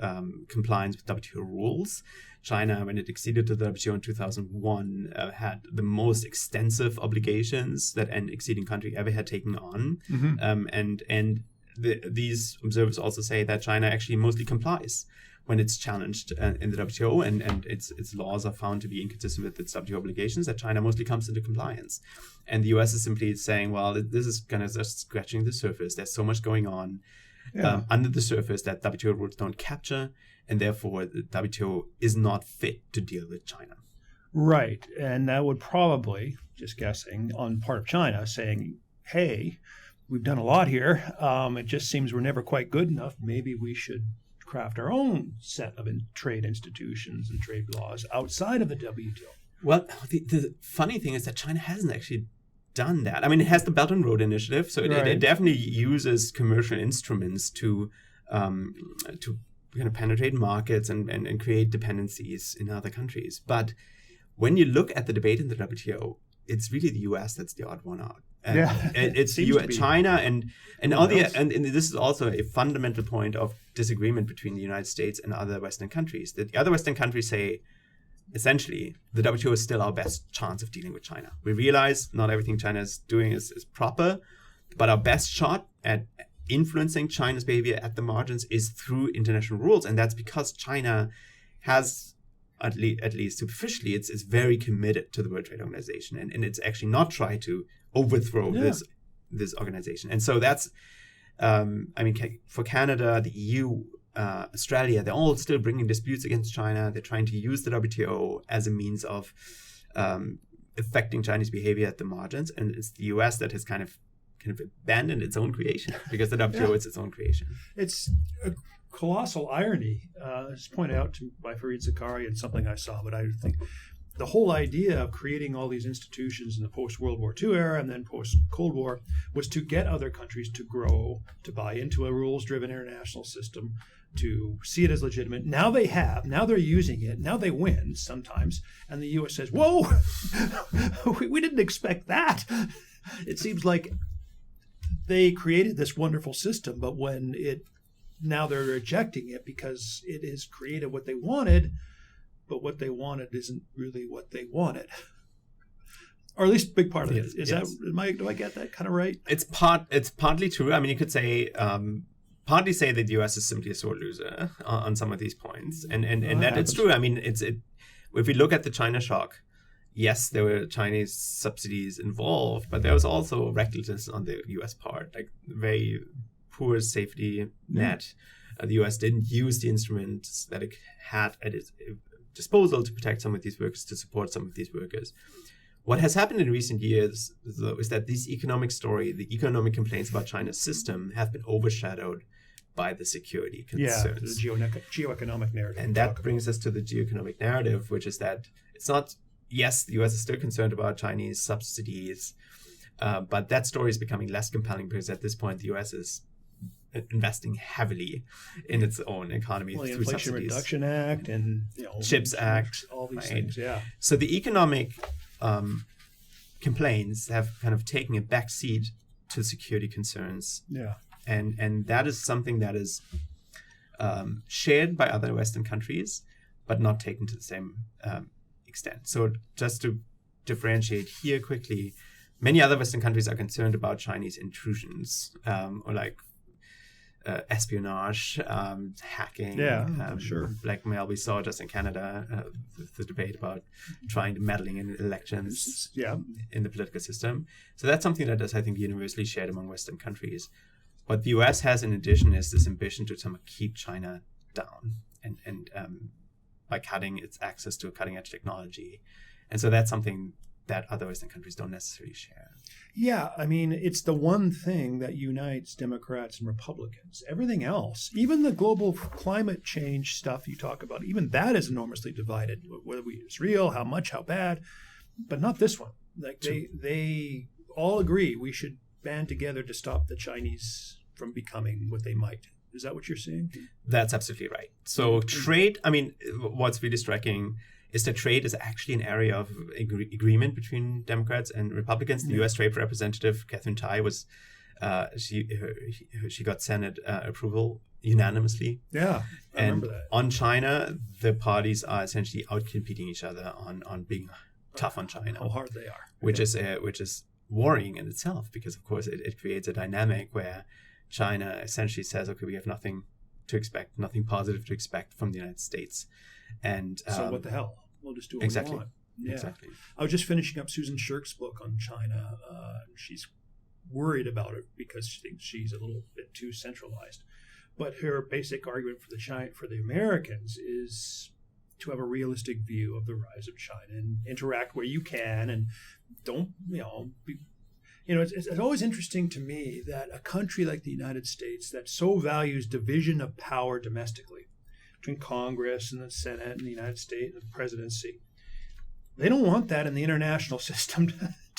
compliance with WTO rules. China, when it acceded to the WTO in 2001, had the most extensive obligations that an acceding country ever had taken on. And these observers also say that China actually mostly complies when it's challenged in the WTO, and its laws are found to be inconsistent with its WTO obligations, that China mostly comes into compliance. And the US is simply saying, well, this is kind of just scratching the surface. There's so much going on under the surface that WTO rules don't capture, and therefore the WTO is not fit to deal with China. Right. And that would probably, just guessing, on part of China saying, hey, we've done a lot here. It just seems we're never quite good enough. Maybe we should craft our own set of trade institutions and trade laws outside of the WTO. Well, the funny thing is that China hasn't actually done that. I mean, it has the Belt and Road Initiative, so it definitely uses commercial instruments to kind of penetrate markets and create dependencies in other countries. But when you look at the debate in the WTO, it's really the U.S. that's the odd one out. It's China and this is also a fundamental point of disagreement between the United States and other Western countries. That the other Western countries say, essentially, the WTO is still our best chance of dealing with China. We realize not everything China is doing is proper, but our best shot at influencing China's behavior at the margins is through international rules, and that's because China has, at least superficially, it's very committed to the World Trade Organization, and it's actually not tried to overthrow this organization. And so that's For Canada, the EU, Australia, they're all still bringing disputes against China. They're trying to use the WTO as a means of affecting Chinese behavior at the margins. And it's the US that has kind of abandoned its own creation because the WTO is its own creation. It's a colossal irony. Just pointed out by Fareed Zakaria and something I saw, but I think the whole idea of creating all these institutions in the post-World War II era and then post-Cold War was to get other countries to grow, to buy into a rules-driven international system, to see it as legitimate. Now they have. Now they're using it. Now they win sometimes. And the U.S. says, whoa, we didn't expect that. It seems like they created this wonderful system, but now they're rejecting it because it has created what they wanted, but what they wanted isn't really what they wanted. Or at least a big part of it. Do I get that kind of right? It's partly true. I mean, you could say, partly say that the US is simply a sore loser on some of these points. And that it's true. I mean, if we look at the China shock, yes, there were Chinese subsidies involved, but there was also recklessness on the US part, like very poor safety net. The US didn't use the instruments that it had at its disposal to protect some of these workers, to support some of these workers. What has happened in recent years, though, is that this economic story, the economic complaints about China's system, have been overshadowed by the security concerns. Yeah, the geo-economic narrative. And that brings us to the geo-economic narrative, which is that it's not, yes, the US is still concerned about Chinese subsidies, but that story is becoming less compelling because at this point the US is investing heavily in its own economy through through Inflation subsidies. Reduction Act and CHIPS Act, all these right? things. Yeah. So the economic complaints have kind of taken a back seat to security concerns. Yeah. And that is something that is shared by other Western countries, but not taken to the same extent. So just to differentiate here quickly, many other Western countries are concerned about Chinese intrusions or like espionage, hacking, sure. blackmail. We saw just in Canada the debate about trying to meddling in elections in the political system. So that's something that is, I think, universally shared among Western countries. What the US has in addition is this ambition to somehow keep China down and by cutting its access to cutting edge technology. And so that's something that other Western countries don't necessarily share. Yeah, I mean, it's the one thing that unites Democrats and Republicans. Everything else, even the global climate change stuff you talk about, even that is enormously divided. Whether it's real, how much, how bad, but not this one. Like they all agree we should band together to stop the Chinese from becoming what they might. Is that what you're saying? That's absolutely right. So trade, I mean, what's really striking is that trade is actually an area of agreement between Democrats and Republicans. The U.S. Trade Representative Catherine Tai was, she got Senate approval unanimously. Yeah, I remember that. On China, the parties are essentially outcompeting each other on being tough on China. How hard they are, which is worrying in itself because, of course, it creates a dynamic where China essentially says, okay, we have nothing to expect, nothing positive to expect from the United States. And so what the hell? We'll just do what we want. Yeah. Exactly. I was just finishing up Susan Shirk's book on China. She's worried about it because she thinks she's a little bit too centralized. But her basic argument for the Americans is to have a realistic view of the rise of China and interact where you can, and don't it's always interesting to me that a country like the United States that so values division of power domestically between Congress and the Senate and the United States and the presidency, they don't want that in the international system,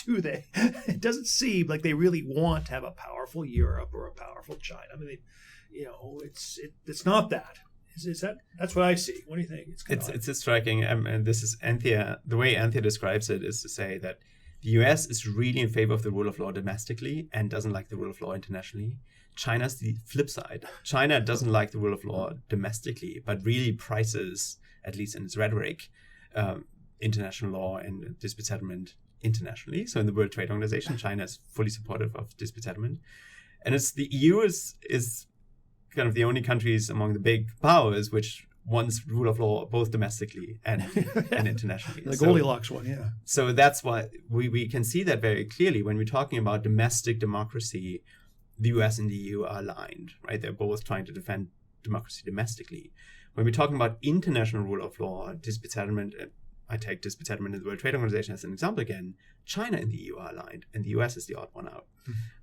do they? It doesn't seem like they really want to have a powerful Europe or a powerful China. I mean, it's not that. Is that? That's what I see. What do you think? It's striking, and this is Anthea. The way Anthea describes it is to say that the U.S. is really in favor of the rule of law domestically and doesn't like the rule of law internationally. China's the flip side. China doesn't like the rule of law domestically, but really prizes, at least in its rhetoric, international law and dispute settlement internationally. So in the World Trade Organization, China is fully supportive of dispute settlement. And it's the EU is kind of the only countries among the big powers which wants rule of law both domestically and internationally. The Goldilocks one, yeah. So that's why we can see that very clearly when we're talking about domestic democracy. the US and the EU are aligned, right? They're both trying to defend democracy domestically. When we're talking about international rule of law, dispute settlement, I take dispute settlement in the World Trade Organization as an example again, China and the EU are aligned, and the US is the odd one out,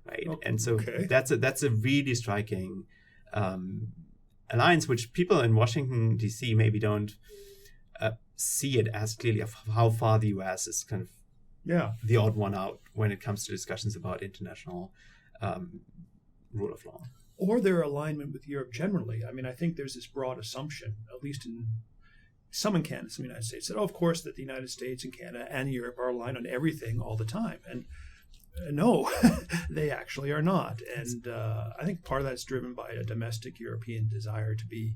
right? Okay. And so that's a really striking alliance, which people in Washington, D.C. maybe don't see it as clearly of how far the US is kind of the odd one out when it comes to discussions about international rule of law. Or their alignment with Europe generally. I mean, I think there's this broad assumption, at least in some in Canada, some in the United States, that, of course, that the United States and Canada and Europe are aligned on everything all the time. And no, they actually are not. And I think part of that's driven by a domestic European desire to be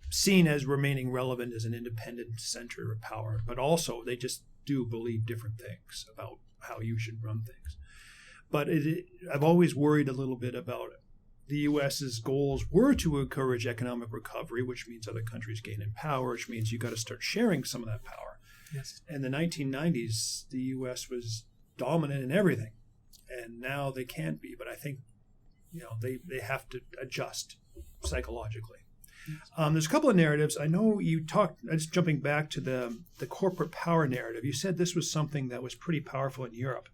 seen as remaining relevant as an independent center of power. But also, they just do believe different things about how you should run things. But I've always worried a little bit about the U.S.'s goals were to encourage economic recovery, which means other countries gain in power, which means you got to start sharing some of that power. Yes. In the 1990s, the U.S. was dominant in everything, and now they can't be. But I think, they have to adjust psychologically. Yes. There's a couple of narratives. I know you talked. Just jumping back to the corporate power narrative. You said this was something that was pretty powerful in Europe.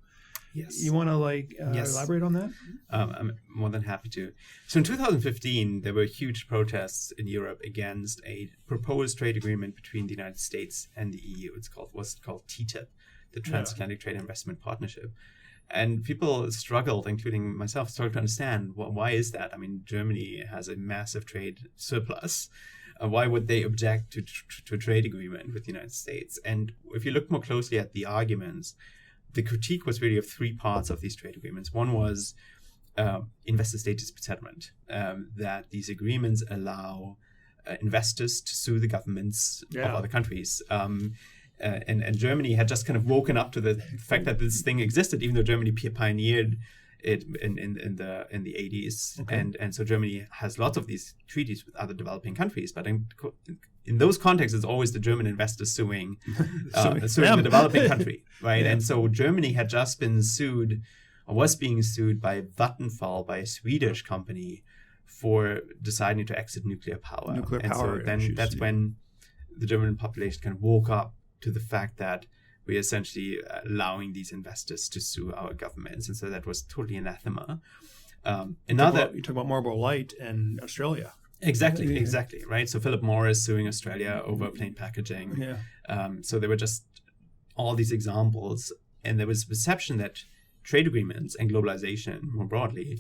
Yes. You want to elaborate on that? I'm more than happy to. So in 2015, there were huge protests in Europe against a proposed trade agreement between the United States and the EU. It's called TTIP, the Transatlantic Trade Investment Partnership. And people struggled, including myself, struggled to understand why is that? I mean, Germany has a massive trade surplus. Why would they object to a trade agreement with the United States? And if you look more closely at the arguments, the critique was really of three parts of these trade agreements. One was investor-state dispute settlement, that these agreements allow investors to sue the governments of other countries. And Germany had just kind of woken up to the fact that this thing existed, even though Germany pioneered it in the 80s. Okay. And so Germany has lots of these treaties with other developing counters. But in those contexts, it's always the German investors suing the developing country, right? Yeah. And so Germany had just been sued, or was being sued by Vattenfall, by a Swedish company, for deciding to exit nuclear power. So then that's when the German population kind of woke up to the fact that we're essentially allowing these investors to sue our governments. And so that was totally anathema. You talk about Marlboro Light and Australia. Exactly, right? So Philip Morris suing Australia over plain packaging. Yeah. So there were just all these examples, and there was a perception that trade agreements and globalization more broadly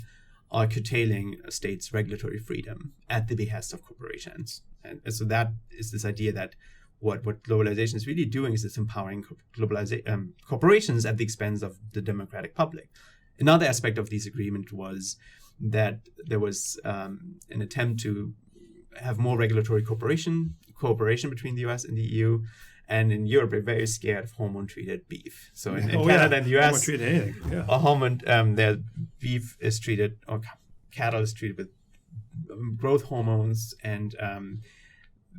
are curtailing a state's regulatory freedom at the behest of corporations. And so that is this idea that what globalization is really doing is it's empowering corporations at the expense of the democratic public. Another aspect of this agreement was that there was an attempt to have more regulatory cooperation between the US and the EU. And in Europe, we're very scared of hormone-treated beef. So in Canada and the US, their beef is treated, or cattle is treated with growth hormones, and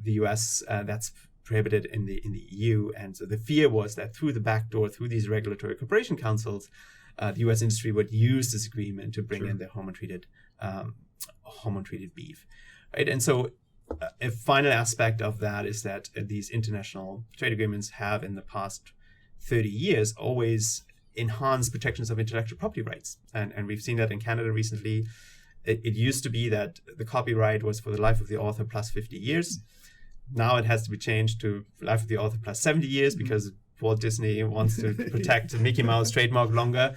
the US, that's prohibited in the EU. And so the fear was that through the back door, through these regulatory cooperation councils, the U.S. industry would use this agreement to bring in their hormone-treated beef, right? And so a final aspect of that is that these international trade agreements have, in the past 30 years, always enhanced protections of intellectual property rights. And we've seen that in Canada recently. It used to be that the copyright was for the life of the author plus 50 years. Now it has to be changed to life of the author plus 70 years because Walt Disney wants to protect Mickey Mouse trademark longer.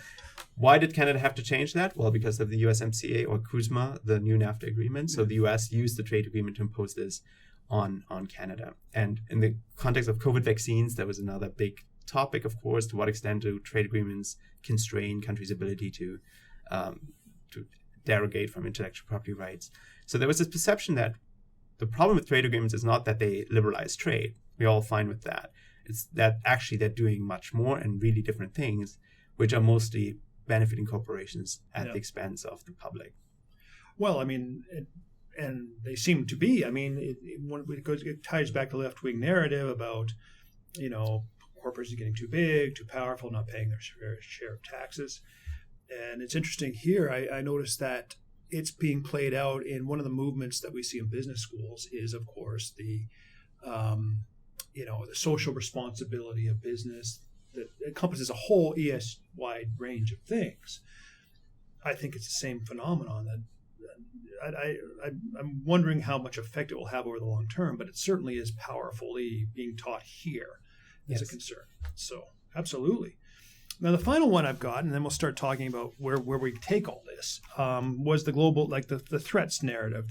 Why did Canada have to change that? Well, because of the USMCA or CUSMA, the new NAFTA agreement. So the US used the trade agreement to impose this on Canada. And in the context of COVID vaccines, that was another big topic, of course. To what extent do trade agreements constrain countries' ability to derogate from intellectual property rights? So there was this perception that the problem with trade agreements is not that they liberalize trade. We're all fine with that. It's that actually they're doing much more and really different things, which are mostly benefiting corporations at the expense of the public. Well, I mean, and they seem to be. I mean, it ties back to the left-wing narrative about, corporations getting too big, too powerful, not paying their share of taxes. And it's interesting here, I noticed that it's being played out in one of the movements that we see in business schools is, of course, the social responsibility of business that encompasses a whole ES-wide range of things. I think it's the same phenomenon that I'm wondering how much effect it will have over the long term, but it certainly is powerfully being taught here as a concern. So absolutely. Now, the final one I've got, and then we'll start talking about where we take all this, was the global, like the threats narrative,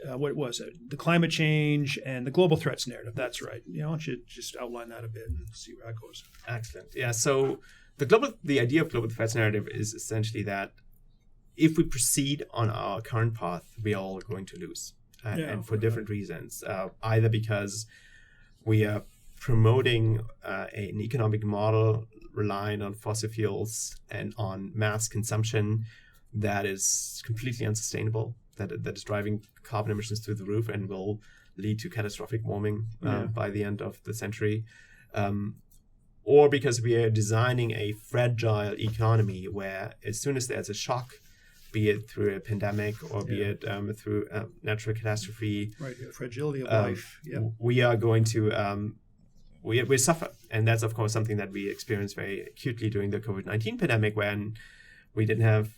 what was it? The climate change and the global threats narrative. That's right. Why don't you just outline that a bit and see where that goes? Excellent. Yeah. So the idea of global threats narrative is essentially that if we proceed on our current path, we are all going to lose, and for different reasons. Either because we are promoting an economic model relying on fossil fuels and on mass consumption that is completely unsustainable, that is driving carbon emissions through the roof and will lead to catastrophic warming by the end of the century. Or because we are designing a fragile economy where as soon as there's a shock, be it through a pandemic or be it through a natural catastrophe, the fragility of life, we are going to we suffer. And that's, of course, something that we experienced very acutely during the COVID-19 pandemic, when we didn't have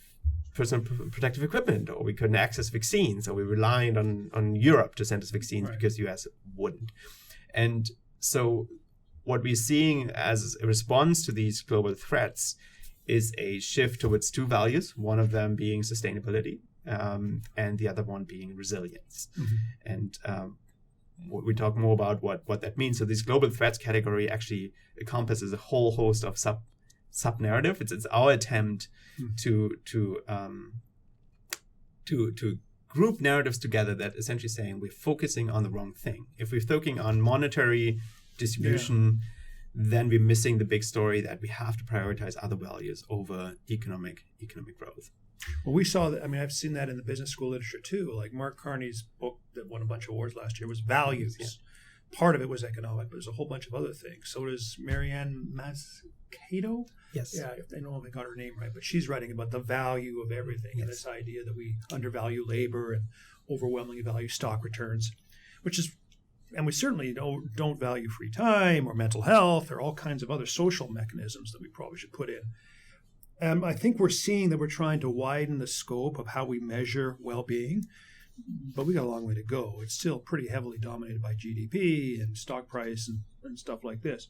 personal protective equipment, or we couldn't access vaccines, or we relied on Europe to send us vaccines because the US wouldn't. And so what we're seeing as a response to these global threats is a shift towards two values, one of them being sustainability, and the other one being resilience. And we talk more about what that means. So this global threats category actually encompasses a whole host of sub-narrative. It's our attempt to group narratives together that essentially saying we're focusing on the wrong thing. If we're focusing on monetary distribution, then we're missing the big story that we have to prioritize other values over economic growth. Well, we saw that. I mean, I've seen that in the business school literature too. Like Mark Carney's book that won a bunch of awards last year was Values. Yeah. Part of it was economic, but there's a whole bunch of other things. So does Marianne Mazzucato. Yes. Yeah, I don't know if I got her name right, but she's writing about the value of everything and this idea that we undervalue labor and overwhelmingly value stock returns, and we certainly don't value free time or mental health or all kinds of other social mechanisms that we probably should put in. I think we're seeing that we're trying to widen the scope of how we measure well-being, but we got a long way to go. It's still pretty heavily dominated by GDP and stock price and stuff like this.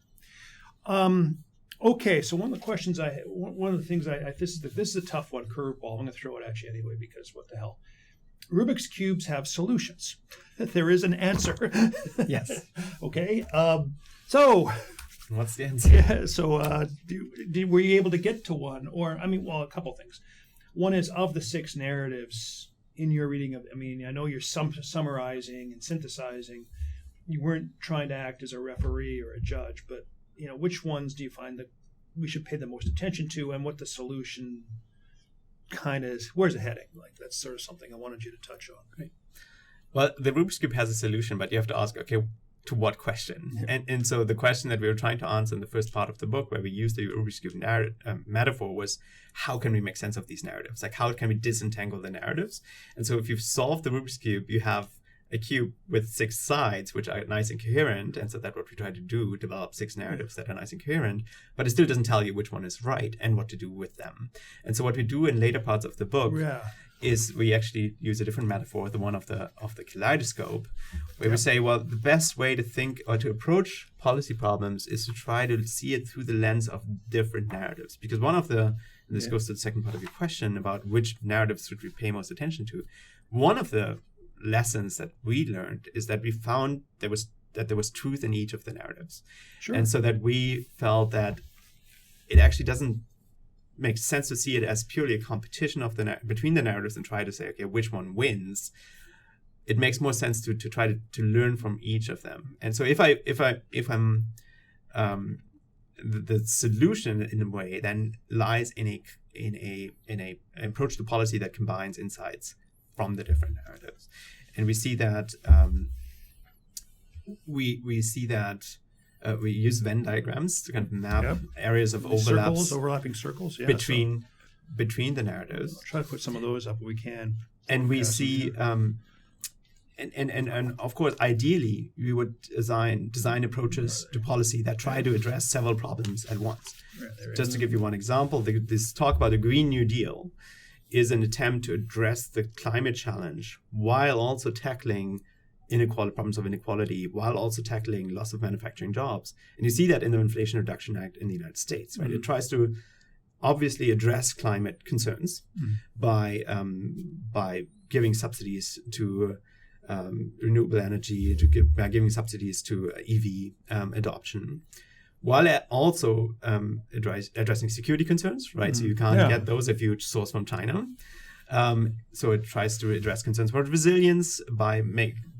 Okay, so one of the things this is a tough one, curveball. I'm going to throw it at you anyway because what the hell. Rubik's Cubes have solutions. There is an answer. Yes. Okay. So what's the answer? Yeah, so were you able to get to one? Or, a couple things. One is, of the 6 narratives in your reading of, I know you're summarizing and synthesizing. You weren't trying to act as a referee or a judge, but, which ones do you find that we should pay the most attention to, and what the solution kind of is? Where's it heading? Like, that's sort of something I wanted you to touch on. Right. Well, the Rubik's Cube has a solution, but you have to ask, okay, to what question? Yeah. And so the question that we were trying to answer in the first part of the book, where we used the Rubik's Cube metaphor, was how can we make sense of these narratives? Like, how can we disentangle the narratives? And so if you've solved the Rubik's Cube, you have a cube with 6 sides, which are nice and coherent. And so that's what we try to do, develop 6 narratives that are nice and coherent, but it still doesn't tell you which one is right and what to do with them. And so what we do in later parts of the book is we actually use a different metaphor, the one of the kaleidoscope, where we say, well, the best way to think or to approach policy problems is to try to see it through the lens of different narratives. Because and this goes to the second part of your question about which narratives should we pay most attention to. One of the lessons that we learned is that we found there was truth in each of the narratives. Sure. And so that we felt that it actually doesn't make sense to see it as purely a competition between the narratives and try to say, okay, which one wins. It makes more sense to try to learn from each of them. And so if I'm the solution in a way then lies in a approach to policy that combines insights from the different narratives. And we see that we use Venn diagrams to kind of map areas of overlaps, overlapping circles, between the narratives. I'll try to put some of those up if we can. And we see, and of course, ideally, we would design approaches to policy that try to address several problems at once. Just to give you one example, this talk about the Green New Deal is an attempt to address the climate challenge while also tackling problems of inequality, while also tackling loss of manufacturing jobs. And you see that in the Inflation Reduction Act in the United States, right? Mm-hmm. It tries to obviously address climate concerns by giving subsidies to renewable energy, by giving subsidies to EV adoption, while also addressing security concerns, right? So you can't get those if you source from China. So it tries to address concerns about resilience by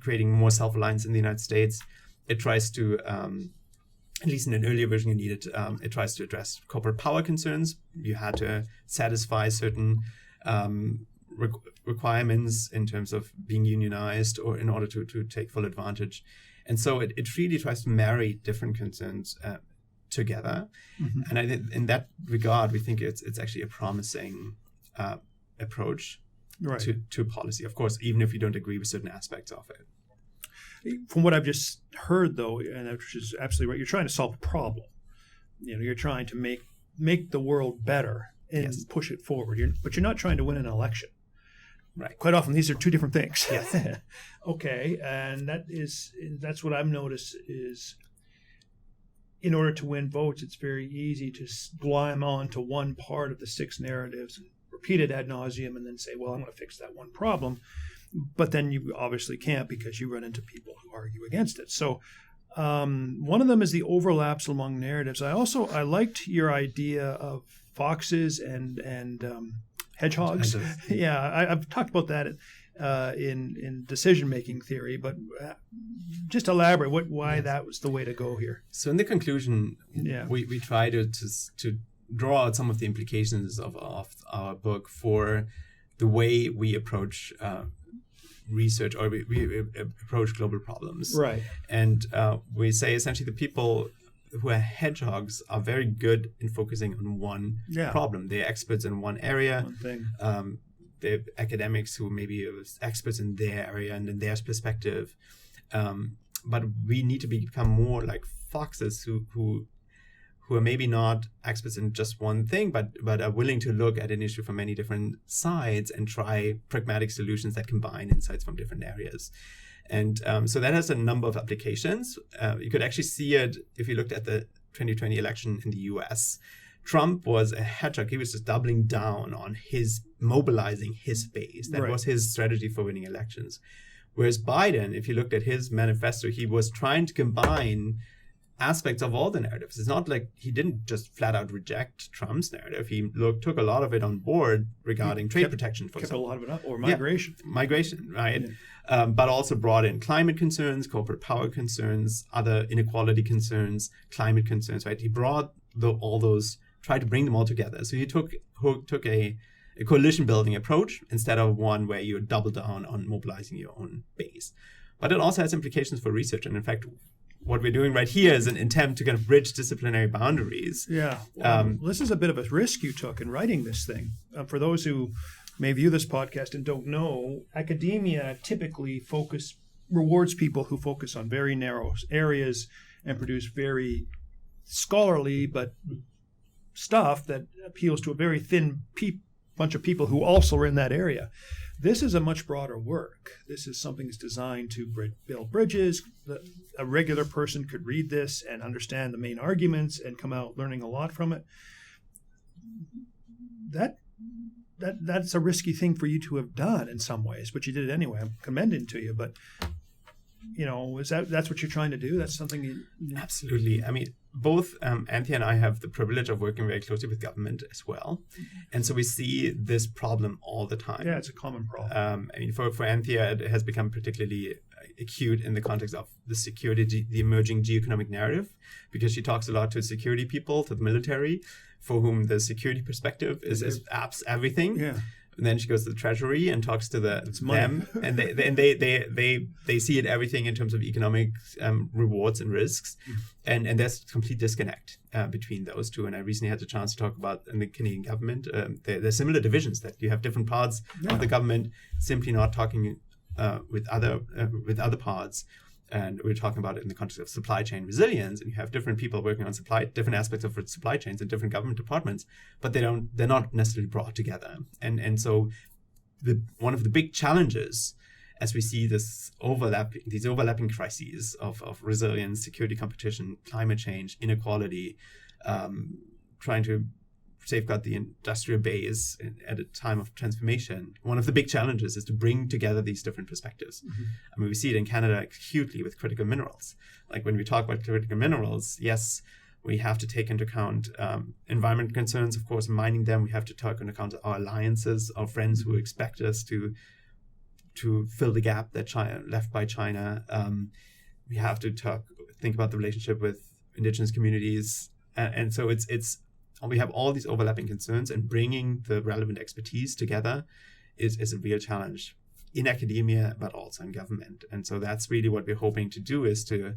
creating more self-reliance in the United States. It tries to, at least in an earlier version you needed, it tries to address corporate power concerns. You had to satisfy certain requirements in terms of being unionized or in order to take full advantage. And so it really tries to marry different concerns together. Mm-hmm. And I think in that regard, we think it's actually a promising approach to policy. Of course, even if you don't agree with certain aspects of it. From what I've just heard, though, and which is absolutely right, you're trying to solve a problem. You're trying to make the world better and push it forward. But you're not trying to win an election. Right. Quite often, these are two different things. Yes. Okay, and that's what I've noticed is, in order to win votes, it's very easy to glom on to one part of the 6 narratives, and repeat it ad nauseum, and then say, well, I'm going to fix that one problem. But then you obviously can't because you run into people who argue against it. So one of them is the overlaps among narratives. I liked your idea of foxes and hedgehogs. I've talked about that in decision-making theory, but just elaborate why that was the way to go here. So in the conclusion, we try to draw out some of the implications of our book for the way we approach research, or we approach global problems. Right. And we say essentially the people who are hedgehogs are very good in focusing on one problem. They're experts in one area. One thing. They're academics who maybe are experts in their area and in their perspective. But we need to become more like foxes who are maybe not experts in just one thing, but are willing to look at an issue from many different sides and try pragmatic solutions that combine insights from different areas. And so that has a number of applications. You could actually see it if you looked at the 2020 election in the US. Trump was a hedgehog. He was just doubling down on mobilizing his base. That was his strategy for winning elections. Whereas Biden, if you looked at his manifesto, he was trying to combine aspects of all the narratives. It's not like he didn't just flat out reject Trump's narrative. He took a lot of it on board regarding trade protection, for example. A lot of it up, or migration. Migration, right? Yeah. But also brought in climate concerns, corporate power concerns, other inequality concerns, climate concerns, right? He brought all those, tried to bring them all together. So he took a coalition building approach instead of one where you double down on mobilizing your own base. But it also has implications for research. And in fact, what we're doing right here is an attempt to kind of bridge disciplinary boundaries. Yeah. Well, this is a bit of a risk you took in writing this thing. For those who may view this podcast and don't know, academia typically rewards people who focus on very narrow areas and produce very scholarly but stuff that appeals to a very thin bunch of people who also are in that area. This is a much broader work. This is something that's designed to build bridges. A regular person could read this and understand the main arguments and come out learning a lot from it. That's a risky thing for you to have done in some ways, but you did it anyway. I'm commending to you, but that's what you're trying to do? That's something you... Absolutely. I mean, both Anthea and I have the privilege of working very closely with government as well. And so we see this problem all the time. Yeah, it's a common problem. I mean, for Anthea, it has become particularly acute in the context of the emerging Geo-Economic narrative, because she talks a lot to security people, to the military, for whom the security perspective is everything. Yeah. And then she goes to the Treasury and talks to them, and they see it everything in terms of economic rewards and risks, and there's a complete disconnect between those two. And I recently had the chance to talk about in the Canadian government. There's similar divisions that you have different parts of the government simply not talking with other parts. And we're talking about it in the context of supply chain resilience, and you have different people working on different aspects of supply chains in different government departments, but they're not necessarily brought together. And so one of the big challenges as we see these overlapping crises of resilience, security, competition, climate change, inequality, trying to safeguard the industrial base at a time of transformation. One of the big challenges is to bring together these different perspectives. I mean, we see it in Canada acutely with critical minerals. Like when we talk about critical minerals, yes, we have to take into account environment concerns, of course, mining them. We have to take into account our alliances, our friends who expect us to fill the gap that China left by China. We have to think about the relationship with indigenous communities. And so we have all these overlapping concerns, and bringing the relevant expertise together is a real challenge in academia, but also in government. And so that's really what we're hoping to do, is to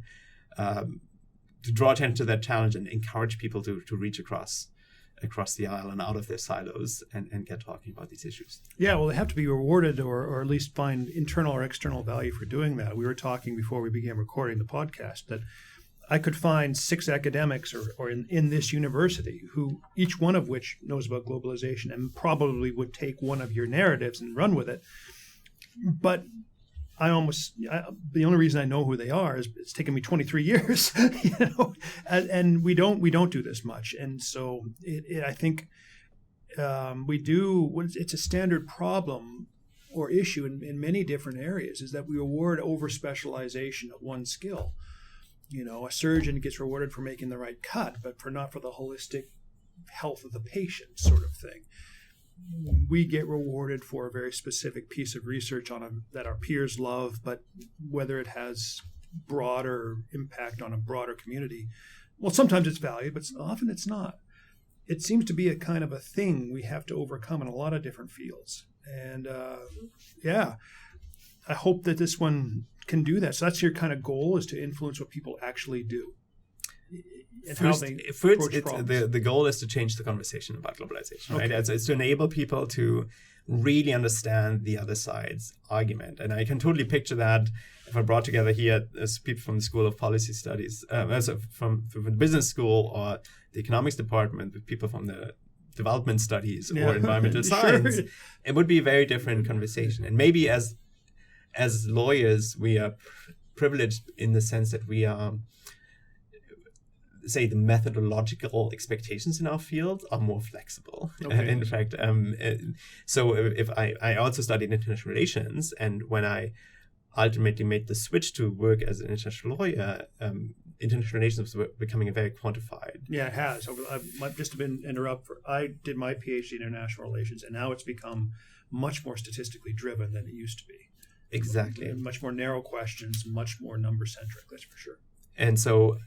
draw attention to that challenge and encourage people to reach across the aisle and out of their silos and get talking about these issues. Yeah, well, they have to be rewarded or at least find internal or external value for doing that. We were talking before we began recording the podcast that I could find 6 academics or in this university who each one of which knows about globalization and probably would take one of your narratives and run with it. But the only reason I know who they are is it's taken me 23 years, and we don't do this much. And so I think we do. It's a standard problem or issue in many different areas, is that we reward over specialization of one skill. A surgeon gets rewarded for making the right cut, but not for the holistic health of the patient, sort of thing. We get rewarded for a very specific piece of research that our peers love, but whether it has broader impact on a broader community, well, sometimes it's valued, but often it's not. It seems to be a kind of a thing we have to overcome in a lot of different fields. And I hope that this one can do that. So that's your kind of goal, is to influence what people actually do. First, the goal is to change the conversation about globalization, right? It's to enable people to really understand the other side's argument. And I can totally picture that if I brought together here as people from the School of Policy Studies, from the business school or the economics department, with people from the development studies or environmental science, it would be a very different conversation. And maybe as lawyers, we are privileged in the sense that we are, say, the methodological expectations in our field are more flexible. In fact, so if I also studied international relations, and when I ultimately made the switch to work as an international lawyer, international relations was becoming very quantified. Yeah, it has. I did my PhD in international relations, and now it's become much more statistically driven than it used to be. Exactly. Much more narrow questions, much more number-centric, that's for sure. And so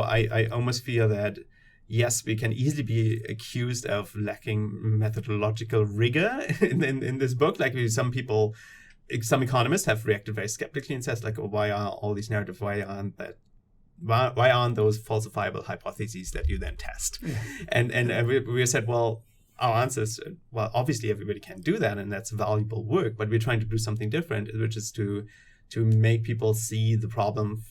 I almost feel that, yes, we can easily be accused of lacking methodological rigor in this book. Like some economists have reacted very skeptically and says, like, oh, why are all these narratives, why aren't those falsifiable hypotheses that you then test? Yeah. And we said, well, our answer is, well, obviously everybody can do that, and that's valuable work, but we're trying to do something different, which is to make people see the problem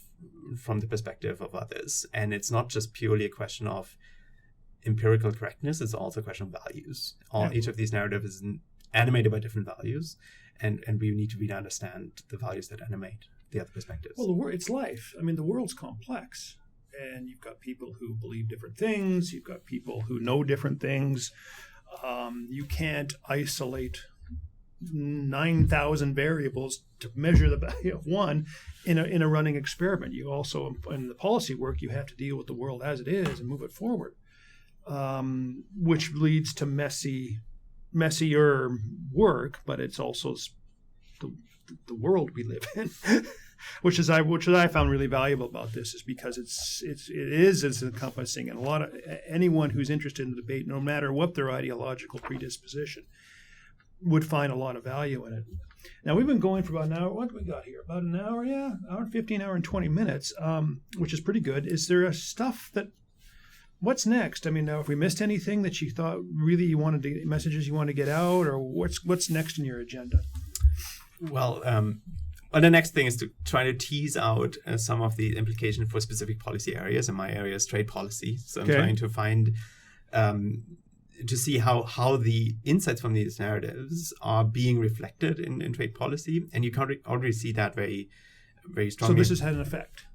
from the perspective of others. And it's not just purely a question of empirical correctness, it's also a question of values. Each of these narratives is animated by different values, and we need to really understand the values that animate the other perspectives. Well, it's life. I mean, the world's complex. And you've got people who believe different things. You've got people who know different things. You can't isolate 9,000 variables to measure the value of one in a running experiment. You also, in the policy work, you have to deal with the world as it is and move it forward, which leads to messier work. But it's also the world we live in. Which I found really valuable about this, is because it is encompassing, and anyone who's interested in the debate, no matter what their ideological predisposition, would find a lot of value in it. Now, we've been going for about an hour. What do we got here? About an hour, yeah. Hour and 15, hour and 20 minutes, which is pretty good. Is there stuff that, what's next? I mean, if we missed anything that you thought really you wanted to, messages you want to get out, or what's next in your agenda? Well, the next thing is to try to tease out some of the implications for specific policy areas. And my area is trade policy. So I'm trying to find, to see how the insights from these narratives are being reflected in trade policy. And you can already see that very, very strongly. So this has had an effect.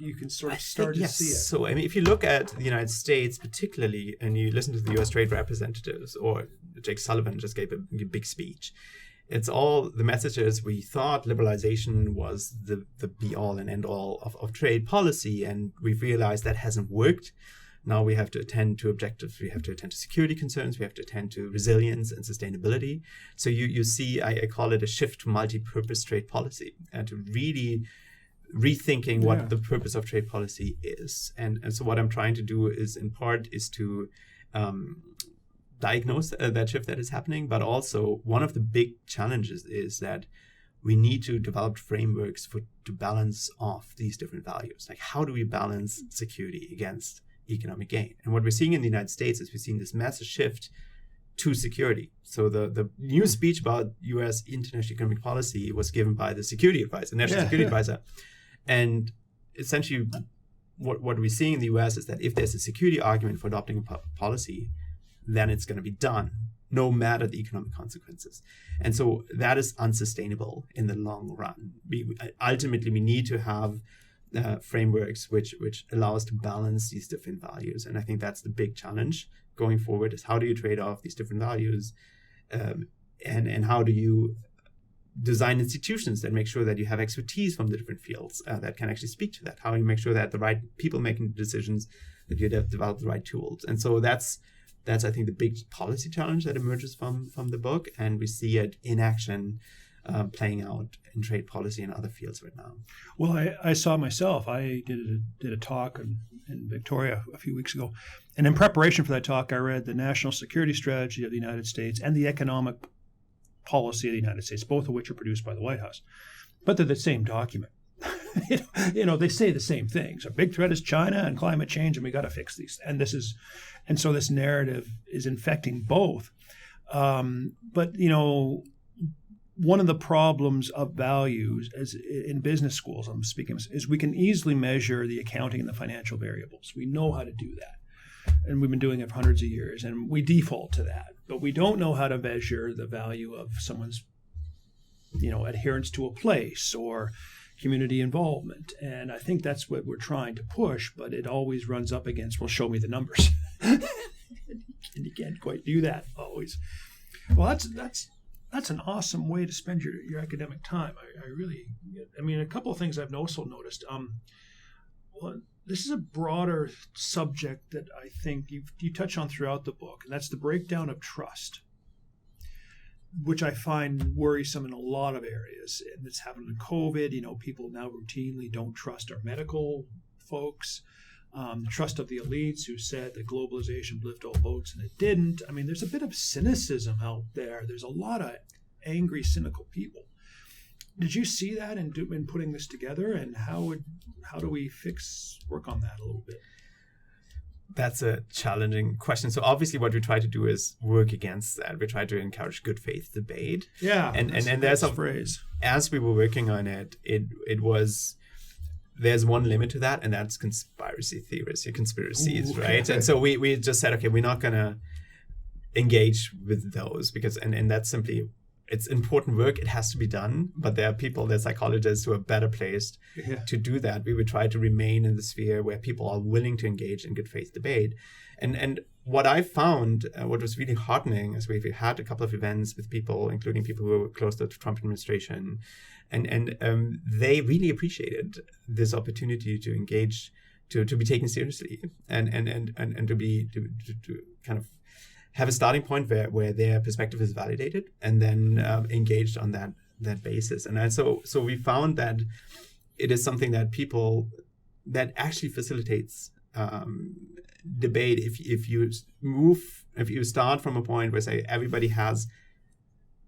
You can sort of start to see it. So, I mean, if you look at the United States particularly, and you listen to the U.S. trade representatives, or Jake Sullivan just gave a big speech, it's all the messages. We thought liberalization was the be-all and end-all of trade policy, and we've realized that hasn't worked. Now we have to attend to objectives. We have to attend to security concerns. We have to attend to resilience and sustainability. So you see, I call it a shift to multi-purpose trade policy, and to really rethinking what the purpose of trade policy is. And so what I'm trying to do is, in part, is to diagnose that shift that is happening. But also, one of the big challenges is that we need to develop frameworks to balance off these different values. Like, how do we balance security against economic gain? And what we're seeing in the United States is we're seeing this massive shift to security. So the new speech about U.S. international economic policy was given by the security advisor, national security advisor. And essentially, what we're seeing in the U.S. is that if there's a security argument for adopting a policy, then it's going to be done, no matter the economic consequences. And so that is unsustainable in the long run. Ultimately, we need to have frameworks which allow us to balance these different values. And I think that's the big challenge going forward, is how do you trade off these different values, and how do you design institutions that make sure that you have expertise from the different fields that can actually speak to that? How do you make sure that the right people making decisions, that you develop the right tools? And so that's I think the big policy challenge that emerges from the book, and we see it in action playing out in trade policy and other fields right now. Well, I saw myself. I did a talk in Victoria a few weeks ago, and in preparation for that talk, I read the National Security Strategy of the United States and the Economic Policy of the United States, both of which are produced by the White House, but they're the same document. They say the same things. Our big threat is China and climate change, and we got to fix these. And so this narrative is infecting both. But one of the problems of values, as in business schools, I'm speaking, is we can easily measure the accounting and the financial variables. We know how to do that, and we've been doing it for hundreds of years, and we default to that. But we don't know how to measure the value of someone's, adherence to a place or community involvement. And I think that's what we're trying to push, but it always runs up against, well, show me the numbers. And you can't quite do that always. Well, that's an awesome way to spend your academic time. A couple of things I've also noticed. This is a broader subject that I think you touch on throughout the book, and that's the breakdown of trust, which I find worrisome in a lot of areas. And it's happened in COVID. People now routinely don't trust our medical folks. The trust of the elites who said that globalization lifted all boats, and it didn't. I mean, there's a bit of cynicism out there. There's a lot of angry, cynical people. Did you see that in putting this together? And how do we work on that a little bit? That's a challenging question. So obviously what we try to do is work against that. We try to encourage good faith debate. Yeah. And there's a phrase. As we were working on it was there's one limit to that, and that's conspiracies, right? And so we just said, okay, we're not gonna engage with those because and that's simply, it's important work. It has to be done, but there are psychologists who are better placed to do that. We would try to remain in the sphere where people are willing to engage in good faith debate. And what I found, what was really heartening, is we've had a couple of events with people, including people who were close to the Trump administration, and they really appreciated this opportunity to engage, to be taken seriously, and to kind of have a starting point where their perspective is validated, and then engaged on that basis. And so we found that it is something that actually facilitates debate if you start from a point where, say, everybody has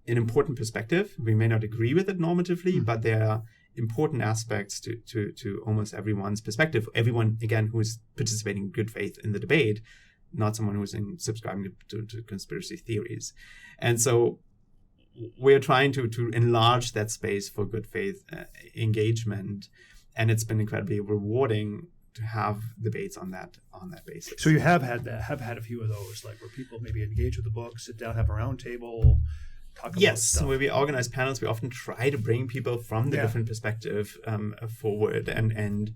an important perspective. We may not agree with it normatively, but there are important aspects to almost everyone's perspective. Everyone, again, who is participating in good faith in the debate, not someone who's subscribing to conspiracy theories. And so we're trying to enlarge that space for good faith engagement. And it's been incredibly rewarding to have debates on that basis. So you have had a few of those, like where people maybe engage with the book, sit down, have a round table, talk about stuff. Where we organize panels, we often try to bring people from the different perspective forward, and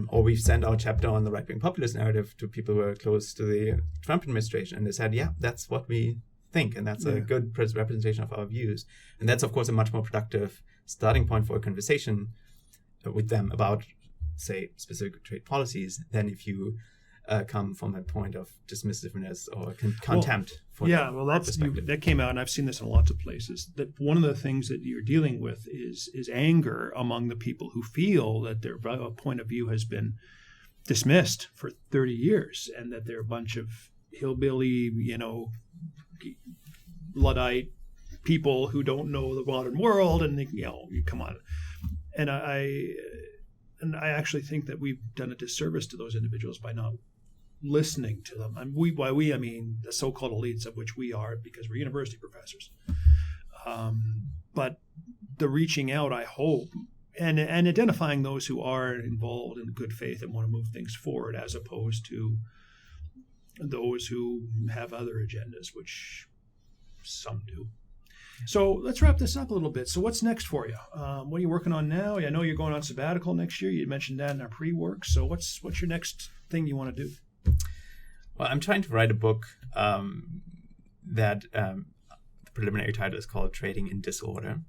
or we've sent our chapter on the right-wing populist narrative to people who are close to the Trump administration, and they said, yeah, that's what we think, and that's a good representation of our views. And that's, of course, a much more productive starting point for a conversation with them about, say, specific trade policies than if you come from a point of dismissiveness or contempt. That came out, and I've seen this in lots of places, that one of the things that you're dealing with is anger among the people who feel that their point of view has been dismissed for 30 years and that they're a bunch of hillbilly, Luddite people who don't know the modern world, and come on. And I actually think that we've done a disservice to those individuals by not listening to them. And by we, I mean the so-called elites, of which we are, because we're university professors. But the reaching out, I hope, and identifying those who are involved in good faith and want to move things forward, as opposed to those who have other agendas, which some do. So let's wrap this up a little bit. So what's next for you? What are you working on now? I know you're going on sabbatical next year. You mentioned that in our pre-work. So what's your next thing you want to do? Well, I'm trying to write a book that the preliminary title is called Trading in Disorder.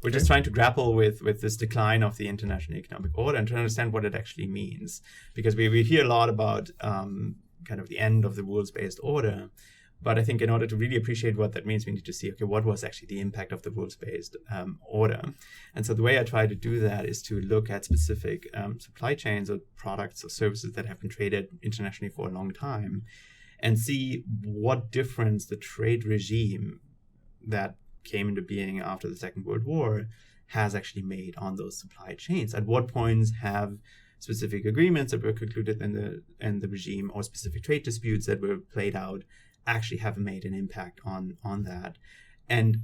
We're just trying to grapple with this decline of the international economic order and to understand what it actually means. Because we hear a lot about kind of the end of the rules-based order. But I think in order to really appreciate what that means, we need to see, okay, what was actually the impact of the rules-based order? And so the way I try to do that is to look at specific supply chains or products or services that have been traded internationally for a long time and see what difference the trade regime that came into being after the Second World War has actually made on those supply chains. At what points have specific agreements that were concluded in the regime or specific trade disputes that were played out actually have made an impact on that, and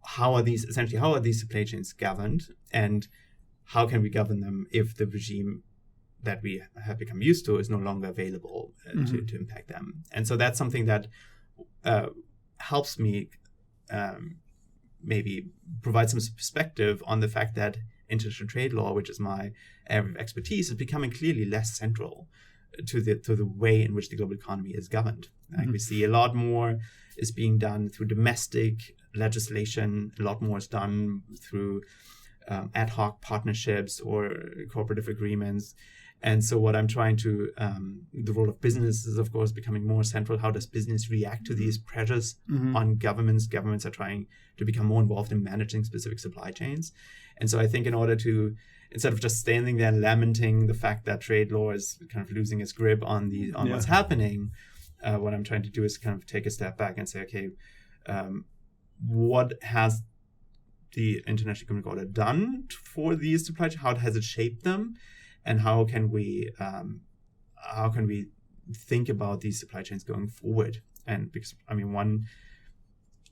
how are these supply chains governed, and how can we govern them if the regime that we have become used to is no longer available to impact them? And so that's something that helps me maybe provide some perspective on the fact that international trade law, which is my area of expertise, is becoming clearly less central to the way in which the global economy is governed. Like we see a lot more is being done through domestic legislation. A lot more is done through ad hoc partnerships or cooperative agreements. And so what I'm trying to, the role of business is, of course, becoming more central. How does business react to these pressures on governments? Governments are trying to become more involved in managing specific supply chains. And so I think in order to, instead of just standing there lamenting the fact that trade law is kind of losing its grip on what's happening, what I'm trying to do is kind of take a step back and say, okay, what has the international economic order done for these supply chains? How has it shaped them? And how can we think about these supply chains going forward? And because one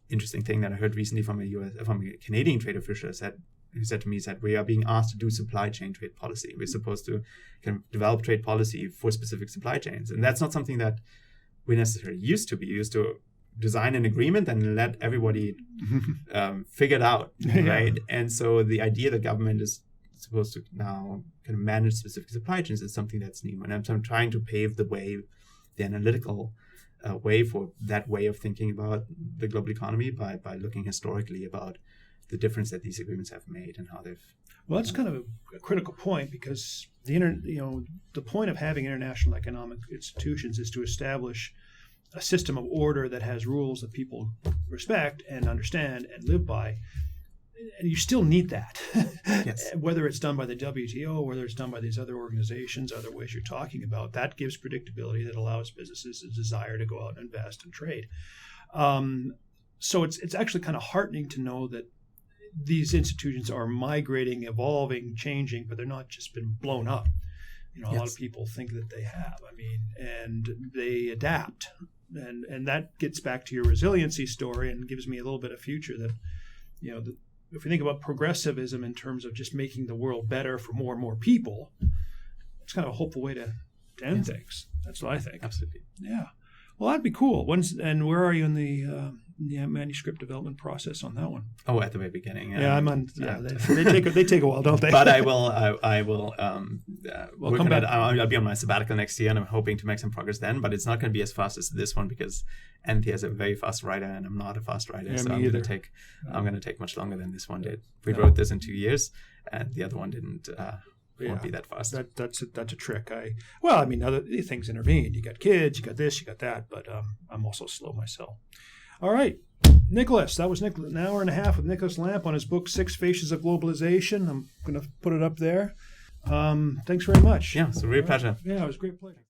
interesting thing that I heard recently from a Canadian trade official who said to me is that we are being asked to do supply chain trade policy. We're supposed to kind of develop trade policy for specific supply chains, and that's not something that we necessarily used to be. We used to design an agreement and let everybody figure it out, right? And so the idea that government is supposed to now kind of manage specific supply chains is something that's new. And I'm trying to pave the way, the analytical way for that way of thinking about the global economy by looking historically about the difference that these agreements have made and how they've... Well, that's kind of a critical point, because the point of having international economic institutions is to establish a system of order that has rules that people respect and understand and live by. And you still need that, yes. Whether it's done by the WTO, whether it's done by these other organizations, other ways you're talking about, that gives predictability that allows businesses a desire to go out and invest and trade. So it's actually kind of heartening to know that these institutions are migrating, evolving, changing, but they're not just been blown up. A lot of people think that they have. And they adapt. And that gets back to your resiliency story and gives me a little bit of future that, if we think about progressivism in terms of just making the world better for more and more people, it's kind of a hopeful way to end things. That's what I think. Absolutely. Yeah. Well, that'd be cool. And where are you in the manuscript development process on that one? Oh, at the very beginning. Yeah, I'm on. Yeah, they take a while, don't they? But I will. We'll come back. I'll be on my sabbatical next year, and I'm hoping to make some progress then. But it's not going to be as fast as this one because Anthea is a very fast writer, and I'm not a fast writer. Yeah, so I'm going to take much longer than this one did. We wrote this in 2 years, and the other one didn't. Won't be that fast. That's a trick. Other things intervene. You got kids, you got this, you got that, but I'm also slow myself. All right, Nicolas. That was an hour and a half with Nicolas Lamp on his book, Faces of Globalization. I'm going to put it up there. Thanks very much. Yeah, it's a real pleasure. Yeah, it was a great pleasure.